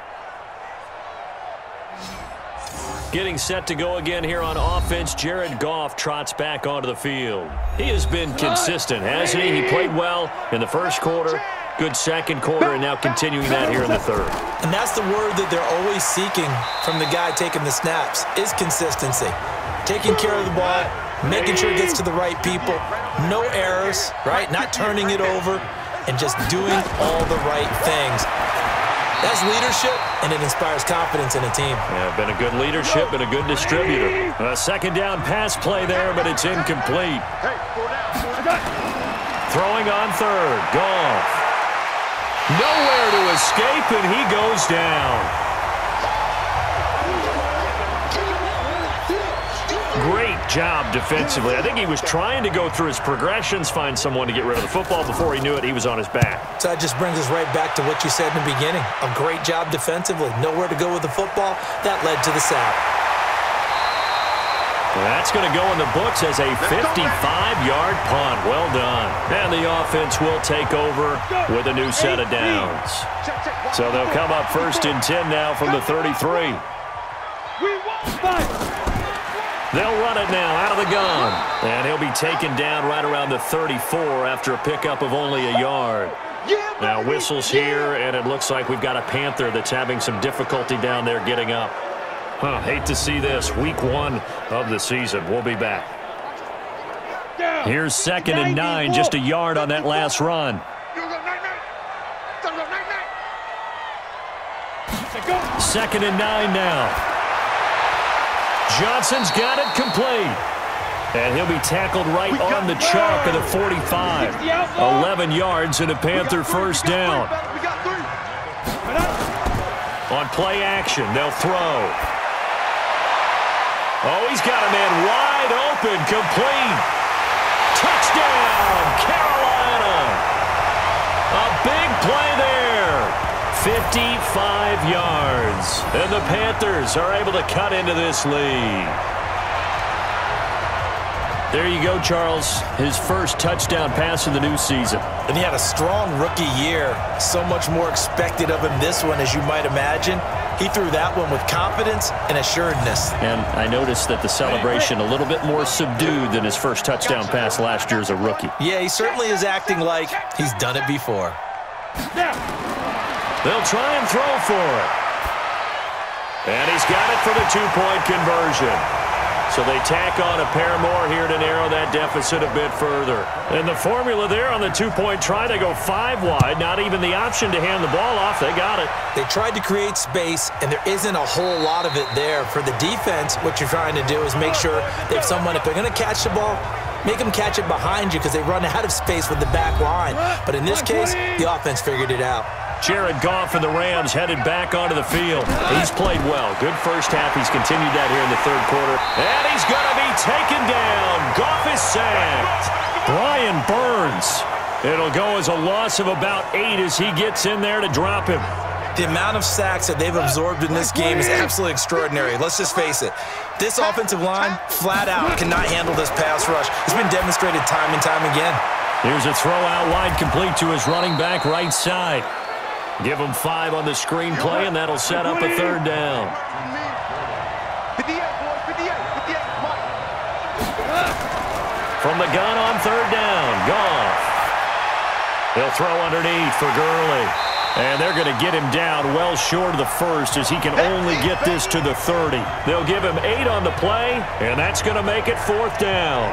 Getting set to go again here on offense, Jared Goff trots back onto the field. He has been consistent, hasn't he? He played well in the 1st quarter, good 2nd quarter, and now continuing that here in the 3rd. And that's the word that they're always seeking from the guy taking the snaps, is consistency. Taking care of the ball, making sure it gets to the right people, no errors, right? Not turning it over, and just doing all the right things. That's leadership, and it inspires confidence in a team. Yeah, been a good leadership and a good distributor. A 2nd down pass play there, but it's incomplete. Throwing on 3rd, Goff. Nowhere to escape, and he goes down. Great job defensively. I think he was trying to go through his progressions, find someone to get rid of the football. Before he knew it, he was on his back. So that just brings us right back to what you said in the beginning. A great job defensively. Nowhere to go with the football. That led to the sack. That's going to go in the books as a 55-yard punt. Well done. And the offense will take over with a new set of downs. So they'll come up 1st and 10 now from the 33. They'll run it now out of the gun. And he'll be taken down right around the 34 after a pickup of only a yard. Now whistles here, and it looks like we've got a Panther that's having some difficulty down there getting up. Hate to see this. Week 1 of the season. We'll be back. Here's 2nd and 9, just a yard on that last run. 2nd and 9 now. Johnson's got it complete. And he'll be tackled right on the chalk of the 45. 11 yards and a Panther first down. On play action, they'll throw. Oh, he's got a man wide open, complete. Touchdown, Carolina. A big play there. 55 yards. And the Panthers are able to cut into this lead. There you go, Charles. His first touchdown pass of the new season. And he had a strong rookie year. So much more expected of him this one, as you might imagine. He threw that one with confidence and assuredness. And I noticed that the celebration a little bit more subdued than his first touchdown pass last year as a rookie. Yeah, he certainly is acting like he's done it before. They'll try and throw for it. And he's got it for the 2-point conversion. So they tack on a pair more here to narrow that deficit a bit further. And the formula there on the 2-point try to go 5 wide. Not even the option to hand the ball off. They got it. They tried to create space, and there isn't a whole lot of it there. For the defense, what you're trying to do is make sure they have someone, if they're going to catch the ball, make them catch it behind you because they run out of space with the back line. But in this case, the offense figured it out. Jared Goff and the Rams headed back onto the field. He's played well. Good first half. He's continued that here in the 3rd quarter. And he's going to be taken down. Goff is sacked. Brian Burns. It'll go as a loss of about 8 as he gets in there to drop him. The amount of sacks that they've absorbed in this game is absolutely extraordinary. Let's just face it. This offensive line, flat out, cannot handle this pass rush. It's been demonstrated time and time again. Here's a throw out wide, complete to his running back right side. Give him 5 on the screenplay, and that'll set up a 3rd down. From the gun on 3rd down, Goff. They'll throw underneath for Gurley. And they're going to get him down well short of the 1st as he can only get this to the 30. They'll give him 8 on the play, and that's going to make it 4th down.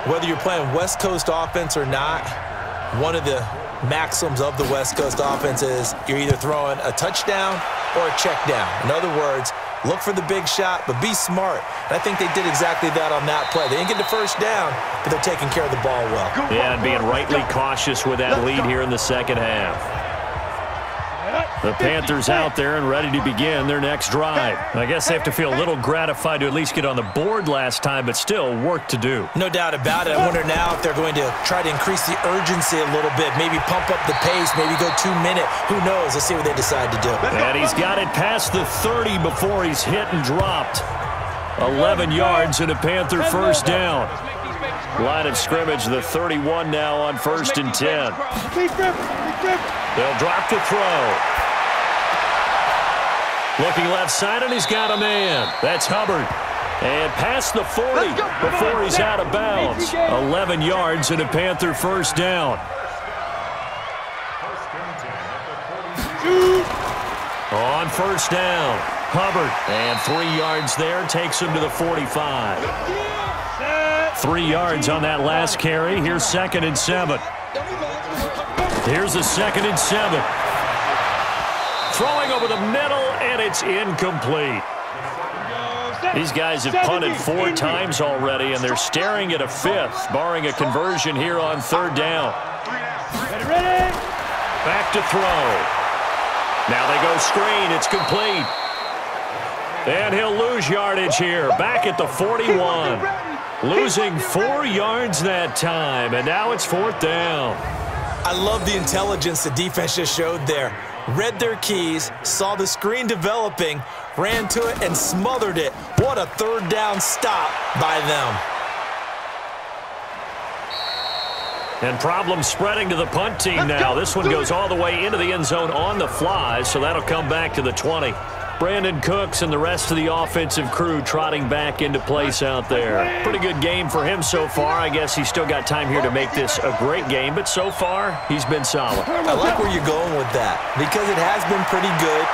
Whether you're playing West Coast offense or not, one of the maxims of the West Coast offense is you're either throwing a touchdown or a check down. In other words, look for the big shot, but be smart. And I think they did exactly that on that play. They didn't get the 1st down, but they're taking care of the ball well. Yeah, and being rightly cautious with that lead here in the 2nd half. The Panthers out there and ready to begin their next drive. I guess they have to feel a little gratified to at least get on the board last time, but still work to do. No doubt about it. I wonder now if they're going to try to increase the urgency a little bit, maybe pump up the pace, maybe go 2-minute. Who knows? Let's see what they decide to do. And he's got it past the 30 before he's hit and dropped. 11 yards and a Panther first down. Line of scrimmage, the 31 now on 1st and 10. They'll drop the throw. Looking left side, and he's got a man. That's Hubbard. And past the 40 before he's out of bounds. 11 yards and a Panther first down. On 1st down, Hubbard. And 3 yards there, takes him to the 45. 3 yards on that last carry. Here's 2nd and 7. Here's a 2nd and 7. Throwing over the middle, and it's incomplete. These guys have punted 4 times already, and they're staring at a 5th, barring a conversion here on 3rd down. Back to throw. Now they go screen. It's complete. And he'll lose yardage here. Back at the 41. Losing 4 yards that time, and now it's 4th down. I love the intelligence the defense just showed there. Read their keys, saw the screen developing, ran to it, and smothered it. What a third down stop by them. And problems spreading to the punt team now. This one goes all the way into the end zone on the fly, so that'll come back to the 20. Brandon Cooks and the rest of the offensive crew trotting back into place out there. Pretty good game for him so far. I guess he's still got time here to make this a great game, but so far, he's been solid. I like where you're going with that because it has been pretty good,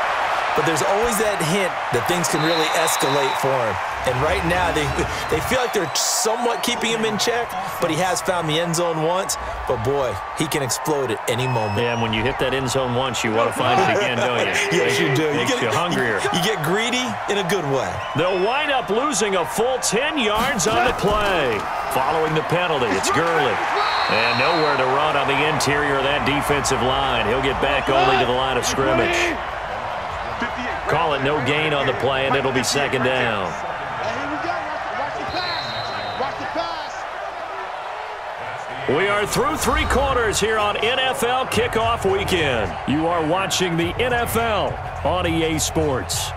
but there's always that hint that things can really escalate for him. And right now, they feel like they're somewhat keeping him in check, but he has found the end zone once. But, boy, he can explode at any moment. Yeah, and when you hit that end zone once, you want to find it again, don't you? Yes, you do. Makes you hungrier. You get greedy in a good way. They'll wind up losing a full 10 yards on the play. Following the penalty, it's Gurley. And nowhere to run on the interior of that defensive line. He'll get back only to the line of scrimmage. Call it no gain on the play, and it'll be second down. We are through 3 quarters here on NFL Kickoff Weekend. You are watching the NFL on EA Sports.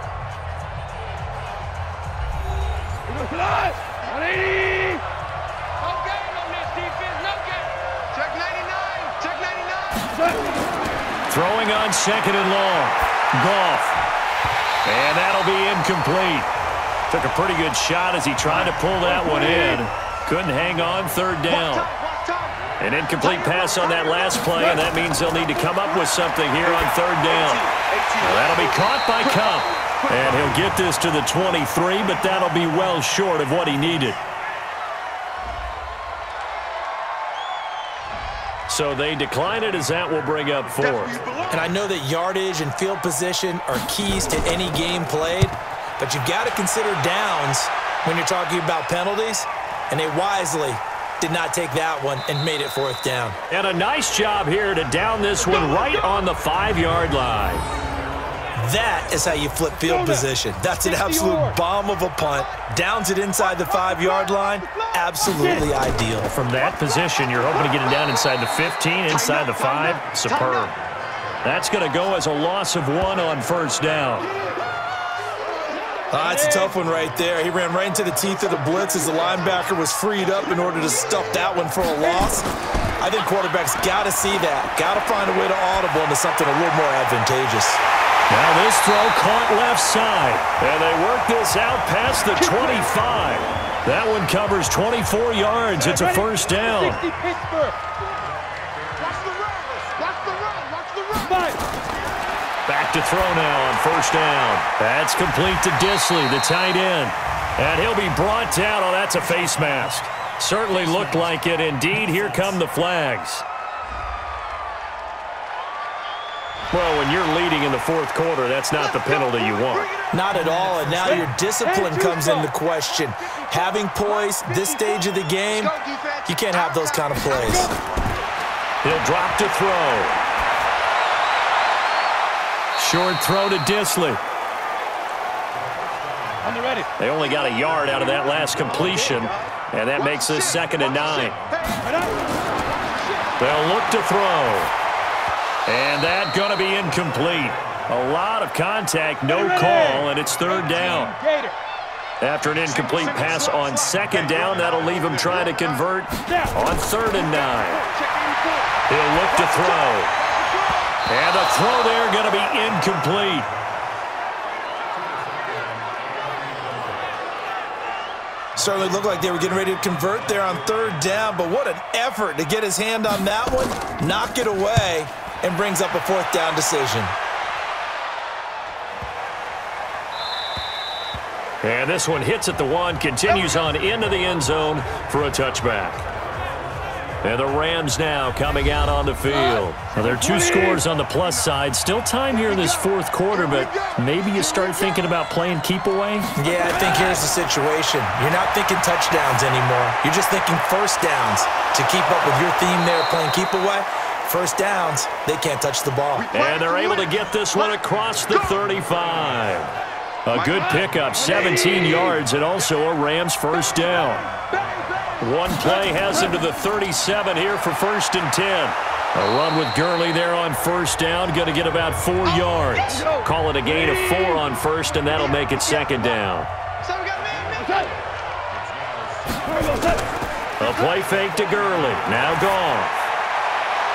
Throwing on second and long. Goff. And that'll be incomplete. Took a pretty good shot as he tried to pull that one in. Couldn't hang on, third down. An incomplete pass on that last play, and that means they'll need to come up with something here on third down. Well, that'll be caught by Cup. And he'll get this to the 23, but that'll be well short of what he needed. So they decline it as that will bring up fourth. And I know that yardage and field position are keys to any game played, but you've got to consider downs when you're talking about penalties, and they wisely did not take that one and made it fourth down. And a nice job here to down this one right on the 5-yard line. That is how you flip field position. That's an absolute bomb of a punt. Downs it inside the 5-yard line. Absolutely ideal. From that position, you're hoping to get it down inside the 15, inside the 5. Superb. That's going to go as a loss of 1 on first down. That's a tough one right there. He ran right into the teeth of the blitz as the linebacker was freed up in order to stuff that one for a loss. I think quarterbacks got to see that. Got to find a way to audible into something a little more advantageous. Now this throw caught left side. And they work this out past the 25. That one covers 24 yards. It's a first down. Back to throw now on first down. That's complete to Disley, the tight end. And he'll be brought down. Oh, that's a face mask. Certainly looked like it. Indeed, here come the flags. Well, when you're leading in the fourth quarter, that's not the penalty you want. Not at all, and now your discipline comes into question. Having poise this stage of the game, you can't have those kind of plays. He'll drop to throw. Short throw to Disley. They only got a yard out of that last completion, and that makes this 2nd and 9. They'll look to throw. And that's going to be incomplete. A lot of contact, no call, and it's third down. After an incomplete pass on second down, that'll leave him trying to convert on 3rd and 9. He'll look to throw. And the throw there going to be incomplete. Certainly looked like they were getting ready to convert there on 3rd down, but what an effort to get his hand on that one, knock it away, and brings up a 4th down decision. And this one hits at the 1, continues on into the end zone for a touchback. And the Rams now coming out on the field. Well, there are 2 scores on the plus side. Still time here in this fourth quarter, but maybe you start thinking about playing keep away? Yeah, I think here's the situation. You're not thinking touchdowns anymore. You're just thinking first downs. To keep up with your theme there, playing keep away, first downs, they can't touch the ball. And they're able to get this one across the 35. A good pickup, 17 yards, and also a Rams first down. One play has him to the 37 here for 1st and 10. A run with Gurley there on first down. Going to get about 4 yards. Call it a gain of 4 on first, and that'll make it second down. A play fake to Gurley. Now gone.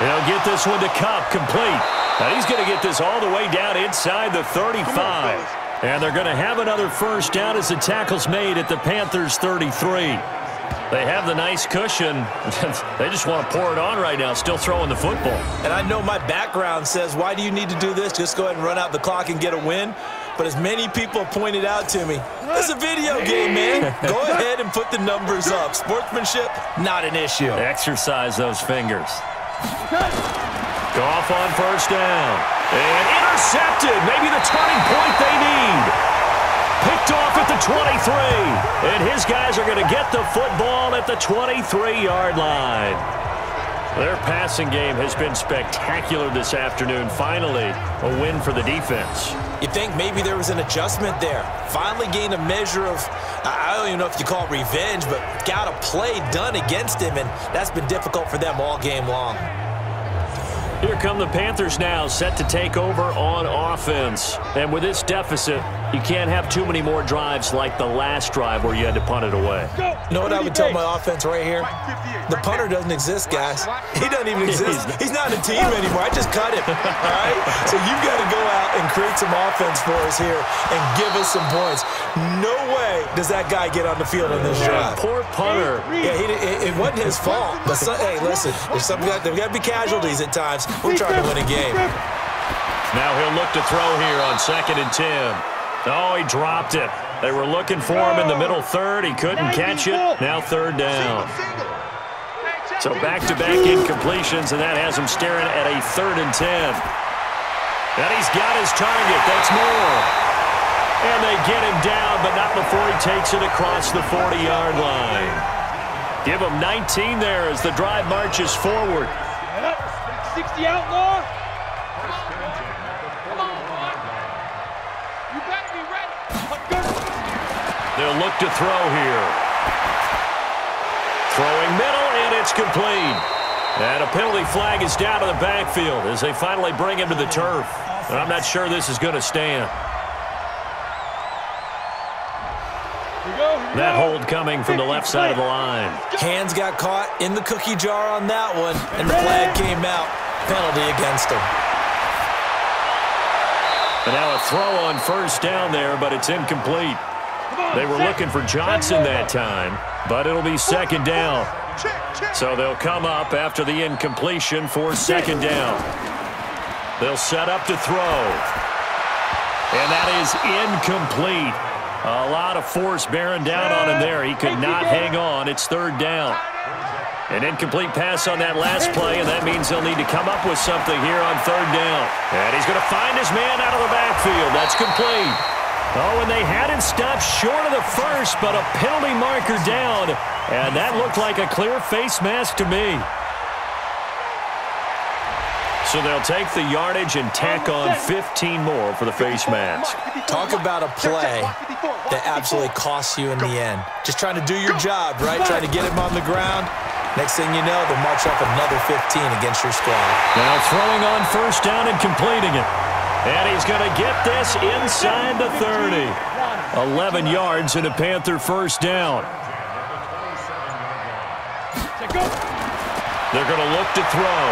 He'll get this one to Cup, complete. Now he's going to get this all the way down inside the 35. And they're going to have another first down as the tackle's made at the Panthers' 33. They have the nice cushion. They just want to pour it on right now, still throwing the football. And I know my background says, why do you need to do this? Just go ahead and run out the clock and get a win. But as many people have pointed out to me, it's a video game, man. Go ahead and put the numbers up. Sportsmanship, not an issue. Exercise those fingers. Goff on first down. And intercepted. Maybe the turning point they need. Picked off at the 23. And his guys are going to get the football at the 23-yard line. Their passing game has been spectacular this afternoon. Finally, a win for the defense. You think maybe there was an adjustment there. Finally gained a measure of, I don't even know if you call it revenge, but got a play done against him, and that's been difficult for them all game long. Here come the Panthers now, set to take over on offense. And with this deficit, you can't have too many more drives like the last drive where you had to punt it away. You know what I would tell my offense right here? The punter doesn't exist, guys. He doesn't even exist. He's not in a team anymore. I just cut him, all right? So you've got to go out and create some offense for us here and give us some points. No way does that guy get on the field on this drive. Poor punter. Yeah, it wasn't his fault. But hey, listen, there's got to be casualties at times. We're trying to win a game. Now he'll look to throw here on 2nd and 10. Oh, he dropped it. They were looking for him in the middle third. He couldn't catch it. Now 3rd down. So back-to-back incompletions, and that has him staring at a 3rd and 10. And he's got his target. That's more. And they get him down, but not before he takes it across the 40-yard line. Give him 19 there as the drive marches forward. 60 outlaw. Come on, boy. You better be ready. They'll look to throw here. Throwing middle, and it's complete. And a penalty flag is down to the backfield as they finally bring him to the turf. And I'm not sure this is going to stand. That hold coming from the left side of the line. Hands got caught in the cookie jar on that one, and the flag came out. Penalty against him. And now a throw on first down there, but it's incomplete. They were looking for Johnson that time, but it'll be 2nd down. So they'll come up after the incompletion for 2nd down. They'll set up to throw. And that is incomplete. A lot of force bearing down on him there. He could not hang on. It's 3rd down. An incomplete pass on that last play, and that means they'll need to come up with something here on 3rd down. And he's going to find his man out of the backfield. That's complete. Oh, and they had it stopped short of the first, but a penalty marker down. And that looked like a clear face mask to me. So they'll take the yardage and tack on 15 more for the face mask. Talk about a play that absolutely costs you in the end. Just trying to do your job, right? Trying to get him on the ground. Next thing you know, they'll march up another 15 against your squad. Now throwing on first down and completing it. And he's going to get this inside the 30. 11 yards and a Panther first down. They're going to look to throw.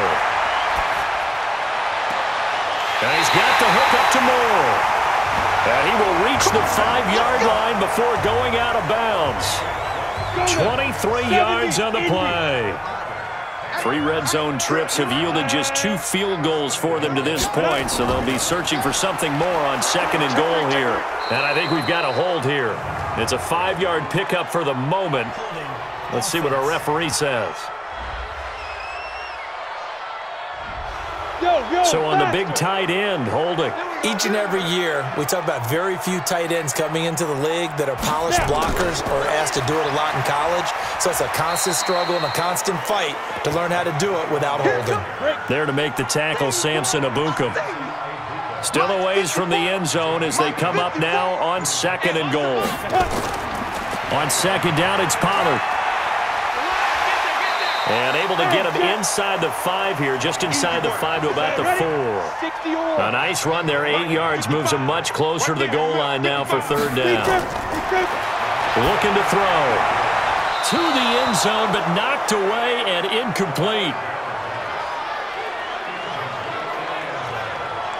And he's got the hook up to Moore. And he will reach the 5-yard line before going out of bounds. 23 yards on the play. 3 red zone trips have yielded just 2 field goals for them to this point, so they'll be searching for something more on 2nd and goal here. And I think we've got a hold here. It's a 5-yard pickup for the moment. Let's see what our referee says. So on the big tight end, holding. Each and every year, we talk about very few tight ends coming into the league that are polished blockers or asked to do it a lot in college. So it's a constant struggle and a constant fight to learn how to do it without holding. There to make the tackle, Samson Abukum. Still a ways from the end zone as they come up now on 2nd and goal. On 2nd down, it's Pollard. And able to get him inside the 5 here, just inside the 5 to about the 4. A nice run there, 8 yards, moves him much closer to the goal line now for 3rd down. Looking to throw. To the end zone, but knocked away and incomplete.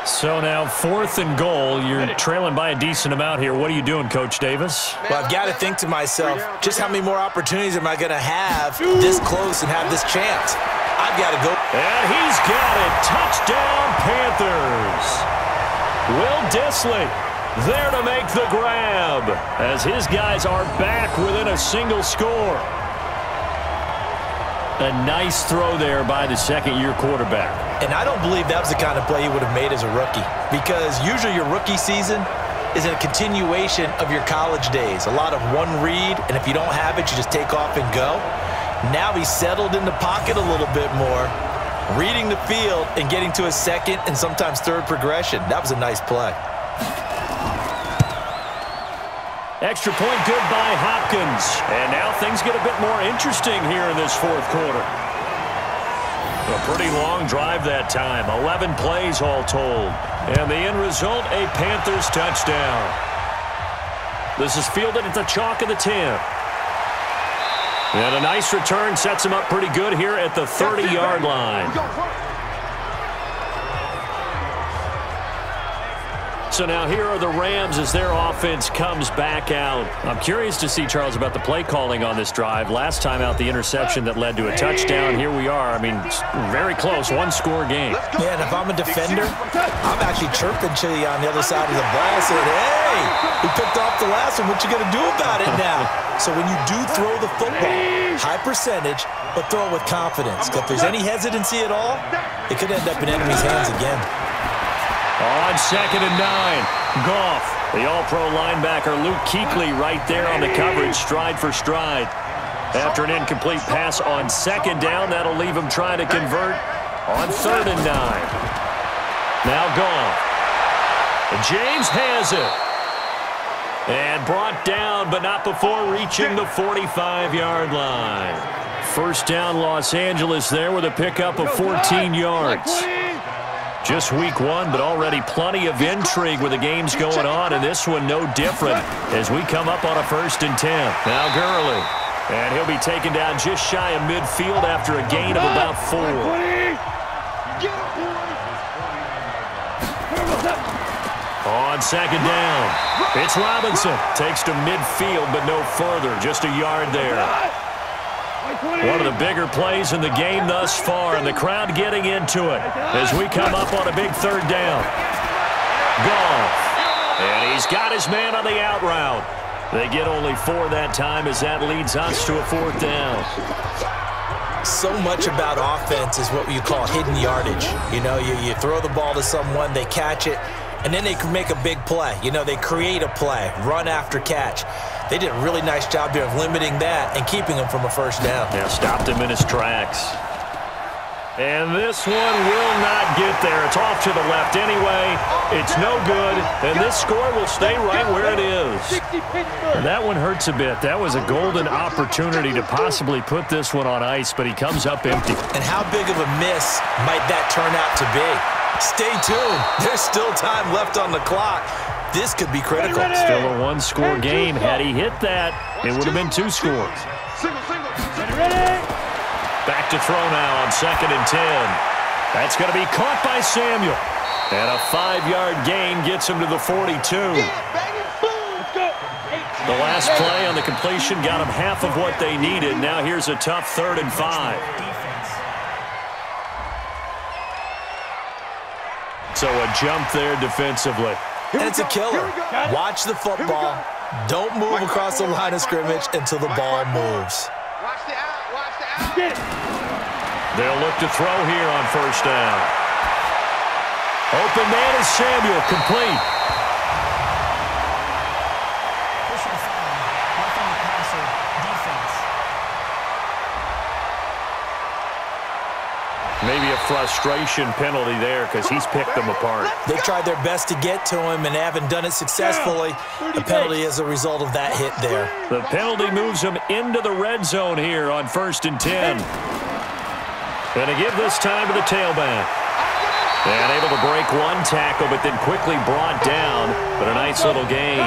So now 4th and goal. You're trailing by a decent amount here. What are you doing, Coach Davis? Well, I've got to think to myself, just how many more opportunities am I going to have this close and have this chance? I've got to go. And he's got it. Touchdown, Panthers. Will Dissly there to make the grab as his guys are back within a single score. A nice throw there by the second-year quarterback. And I don't believe that was the kind of play he would have made as a rookie, because usually your rookie season is a continuation of your college days. A lot of one read, and if you don't have it, you just take off and go. Now he's settled in the pocket a little bit more, reading the field and getting to his second and sometimes third progression. That was a nice play. Extra point good by Hopkins. And now things get a bit more interesting here in this 4th quarter. A pretty long drive that time. 11 plays all told. And the end result, a Panthers touchdown. This is fielded at the chalk of the 10. And a nice return sets him up pretty good here at the 30-yard line. So now here are the Rams as their offense comes back out. I'm curious to see, Charles, about the play calling on this drive. Last time out, the interception that led to a touchdown. Here we are. I mean, very close, 1-score game. Yeah, and if I'm a defender, I'm actually chirping to you on the other side of the ball, saying, hey, we picked off the last one. What you going to do about it now? So when you do throw the football, high percentage, but throw it with confidence. If there's any hesitancy at all, it could end up in enemy's hands again. On 2nd and 9, Goff, the all-pro linebacker Luke Kuechly right there on the coverage, stride for stride. After an incomplete pass on 2nd down, that'll leave him trying to convert on 3rd and 9. Now Goff. James has it. And brought down, but not before reaching the 45-yard line. 1st down, Los Angeles there with a pickup of 14 yards. Just week 1, but already plenty of intrigue with the games going on, and this one no different as we come up on a 1st and 10. Now Gurley, and he'll be taken down just shy of midfield after a gain of about 4. On 2nd down, it's Robinson. Takes to midfield, but no further, just a yard there. One of the bigger plays in the game thus far, and the crowd getting into it as we come up on a big 3rd down. Goff, and he's got his man on the out route. They get only 4 that time as that leads us to a 4th down. So much about offense is what you call hidden yardage. You know, you throw the ball to someone, they catch it, and then they can make a big play. You know, they create a play, run after catch. They did a really nice job there of limiting that and keeping him from a 1st down. Yeah, stopped him in his tracks. And this one will not get there. It's off to the left anyway. It's no good, and this score will stay right where it is. That one hurts a bit. That was a golden opportunity to possibly put this one on ice, but he comes up empty. And how big of a miss might that turn out to be? Stay tuned. There's still time left on the clock. This could be critical. Still a 1-score game. Had he hit that, it would have been 2 scores. Back to throw now on 2nd and 10. That's going to be caught by Samuel. And a 5-yard gain gets him to the 42. The last play on the completion got them half of what they needed. Now here's a tough 3rd and 5. So a jump there defensively. And it's a killer. Watch the football. Don't move across the line of scrimmage until the ball moves. Watch the out. Watch the out. They'll look to throw here on 1st down. Open man is Samuel, complete. Maybe a frustration penalty there because he's picked them apart. They tried their best to get to him and haven't done it successfully. The penalty is a result of that hit there. The penalty moves him into the red zone here on 1st and 10. Going to give this time to the tailback. And able to break one tackle, but then quickly brought down. But a nice little gain.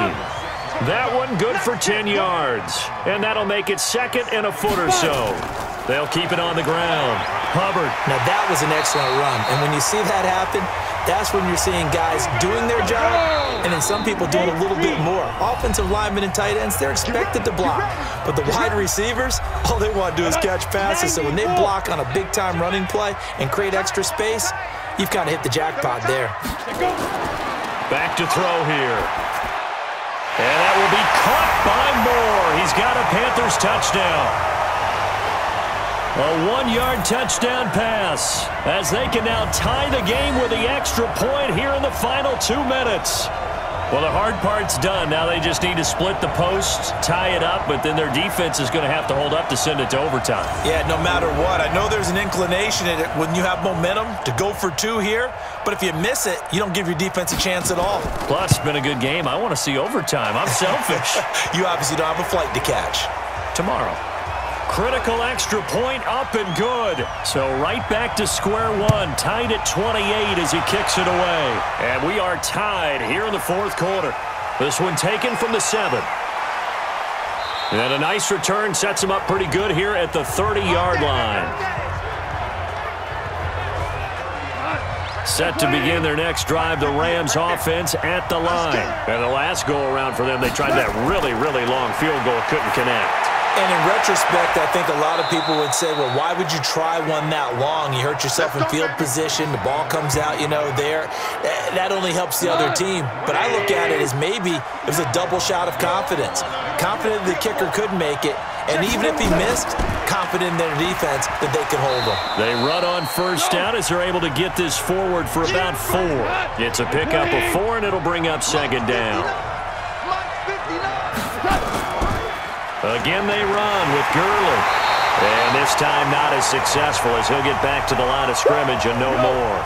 That one good for 10 yards. And that'll make it second and a foot or so. They'll keep it on the ground. Hubbard. Now that was an excellent run. And when you see that happen, that's when you're seeing guys doing their job and then some people doing a little bit more. Offensive linemen and tight ends, they're expected to block. But the wide receivers, all they want to do is catch passes. So when they block on a big-time running play and create extra space, you've kind of hit the jackpot there. Back to throw here. And that will be caught by Moore. He's got a Panthers touchdown. A 1-yard touchdown pass as they can now tie the game with the extra point here in the final 2 minutes. Well, the hard part's done. Now they just need to split the posts, tie it up, but then their defense is going to have to hold up to send it to overtime. Yeah, no matter what. I know there's an inclination in it when you have momentum to go for 2 here, but if you miss it, you don't give your defense a chance at all. Plus, it's been a good game. I want to see overtime. I'm selfish. You obviously don't have a flight to catch. Tomorrow. Critical extra point up and good. So right back to square one. Tied at 28 as he kicks it away. And we are tied here in the fourth quarter. This one taken from the 7. And a nice return sets him up pretty good here at the 30-yard line. Set to begin their next drive, the Rams offense at the line. And the last go-around for them, they tried that really, really long field goal, couldn't connect. And in retrospect, I think a lot of people would say, well, why would you try one that long? You hurt yourself in field position. The ball comes out, there. That only helps the other team. But I look at it as maybe it was a double shot of confidence. Confident the kicker could make it. And even if he missed, confident in their defense that they could hold him. They run on first down as they're able to get this forward for about 4. It's a pickup of 4, and it'll bring up second down. Again, they run with Gurley. And this time not as successful as he'll get back to the line of scrimmage and no more.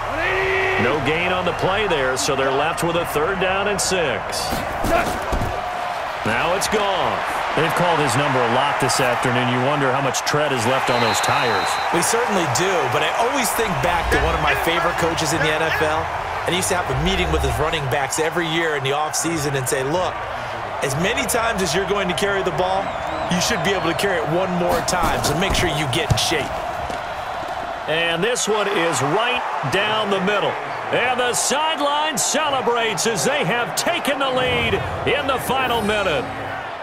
No gain on the play there, so they're left with a 3rd down and 6. Now it's gone. They've called his number a lot this afternoon. You wonder how much tread is left on those tires. We certainly do, but I always think back to one of my favorite coaches in the NFL. And he used to have a meeting with his running backs every year in the offseason and say, look, as many times as you're going to carry the ball, you should be able to carry it one more time, so make sure you get in shape. And this one is right down the middle. And the sideline celebrates as they have taken the lead in the final minute.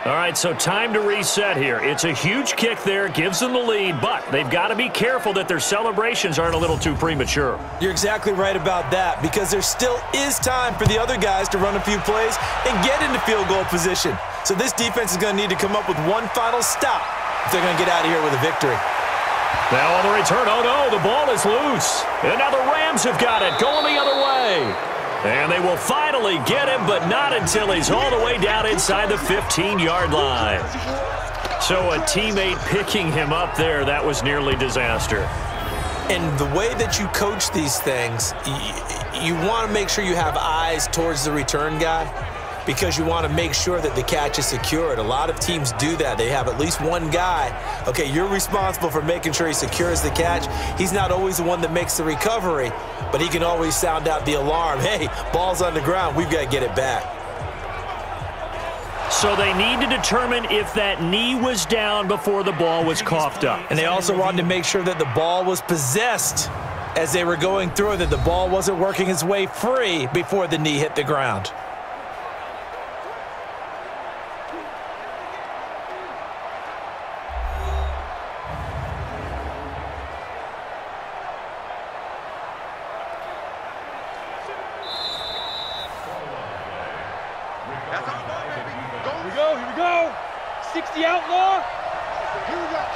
All right, so time to reset here. It's a huge kick there, gives them the lead, but they've got to be careful that their celebrations aren't a little too premature. You're exactly right about that, because there still is time for the other guys to run a few plays and get into field goal position. So this defense is going to need to come up with one final stop if they're going to get out of here with a victory. Now on the return, oh no, the ball is loose. And now the Rams have got it, going the other way. And they will finally get him, but not until he's all the way down inside the 15-yard line. So a teammate picking him up there, that was nearly disaster. And the way that you coach these things, you want to make sure you have eyes towards the return guy, because you want to make sure that the catch is secured. A lot of teams do that. They have at least one guy. Okay, you're responsible for making sure he secures the catch. He's not always the one that makes the recovery, but he can always sound out the alarm. Hey, ball's on the ground. We've got to get it back. So they need to determine if that knee was down before the ball was coughed up. And they also wanted to make sure that the ball was possessed as they were going through it, that the ball wasn't working its way free before the knee hit the ground.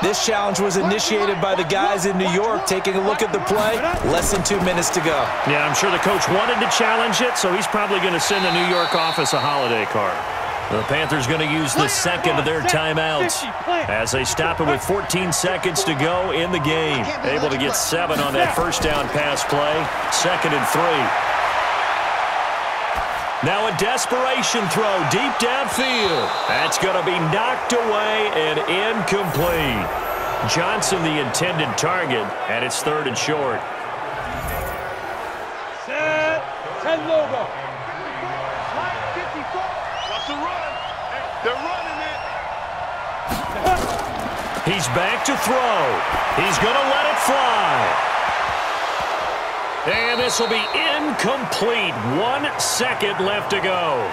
This challenge was initiated by the guys in New York. Taking a look at the play, less than 2 minutes to go. Yeah, I'm sure the coach wanted to challenge it, so he's probably going to send the New York office a holiday card. The Panthers going to use the second of their timeouts as they stop it with 14 seconds to go in the game. Able to get 7 on that first down pass play. 2nd and 3. Now a desperation throw deep downfield. That's going to be knocked away and incomplete. Johnson the intended target, and it's 3rd and short. Set. 10 logo. Flight 54. That's a run. They're running it. He's back to throw. He's going to let it fly. And this will be incomplete. 1 second left to go.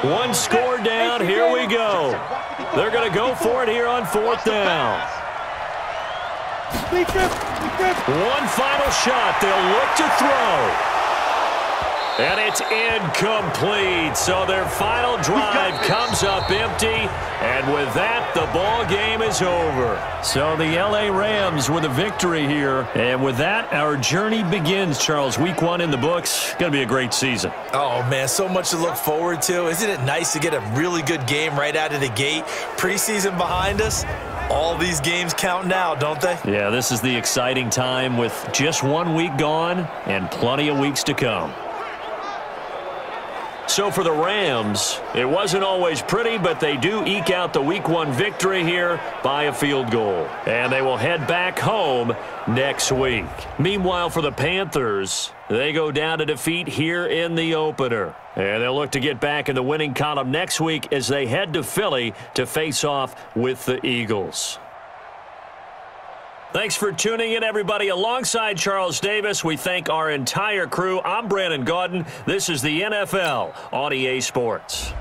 1 score down. Here we go. They're going to go for it here on 4th down. 1 final shot. They'll look to throw. And it's incomplete. So their final drive comes up empty. And with that, the ball game is over. So the LA Rams with a victory here. And with that, our journey begins, Charles. Week 1 in the books. Going to be a great season. Oh, man, so much to look forward to. Isn't it nice to get a really good game right out of the gate? Preseason behind us. All these games count now, don't they? Yeah, this is the exciting time with just 1 week gone and plenty of weeks to come. So for the Rams, it wasn't always pretty, but they do eke out the Week 1 victory here by a field goal. And they will head back home next week. Meanwhile, for the Panthers, they go down to defeat here in the opener. And they'll look to get back in the winning column next week as they head to Philly to face off with the Eagles. Thanks for tuning in, everybody. Alongside Charles Davis, we thank our entire crew. I'm Brandon Gaudin. This is the NFL on EA Sports.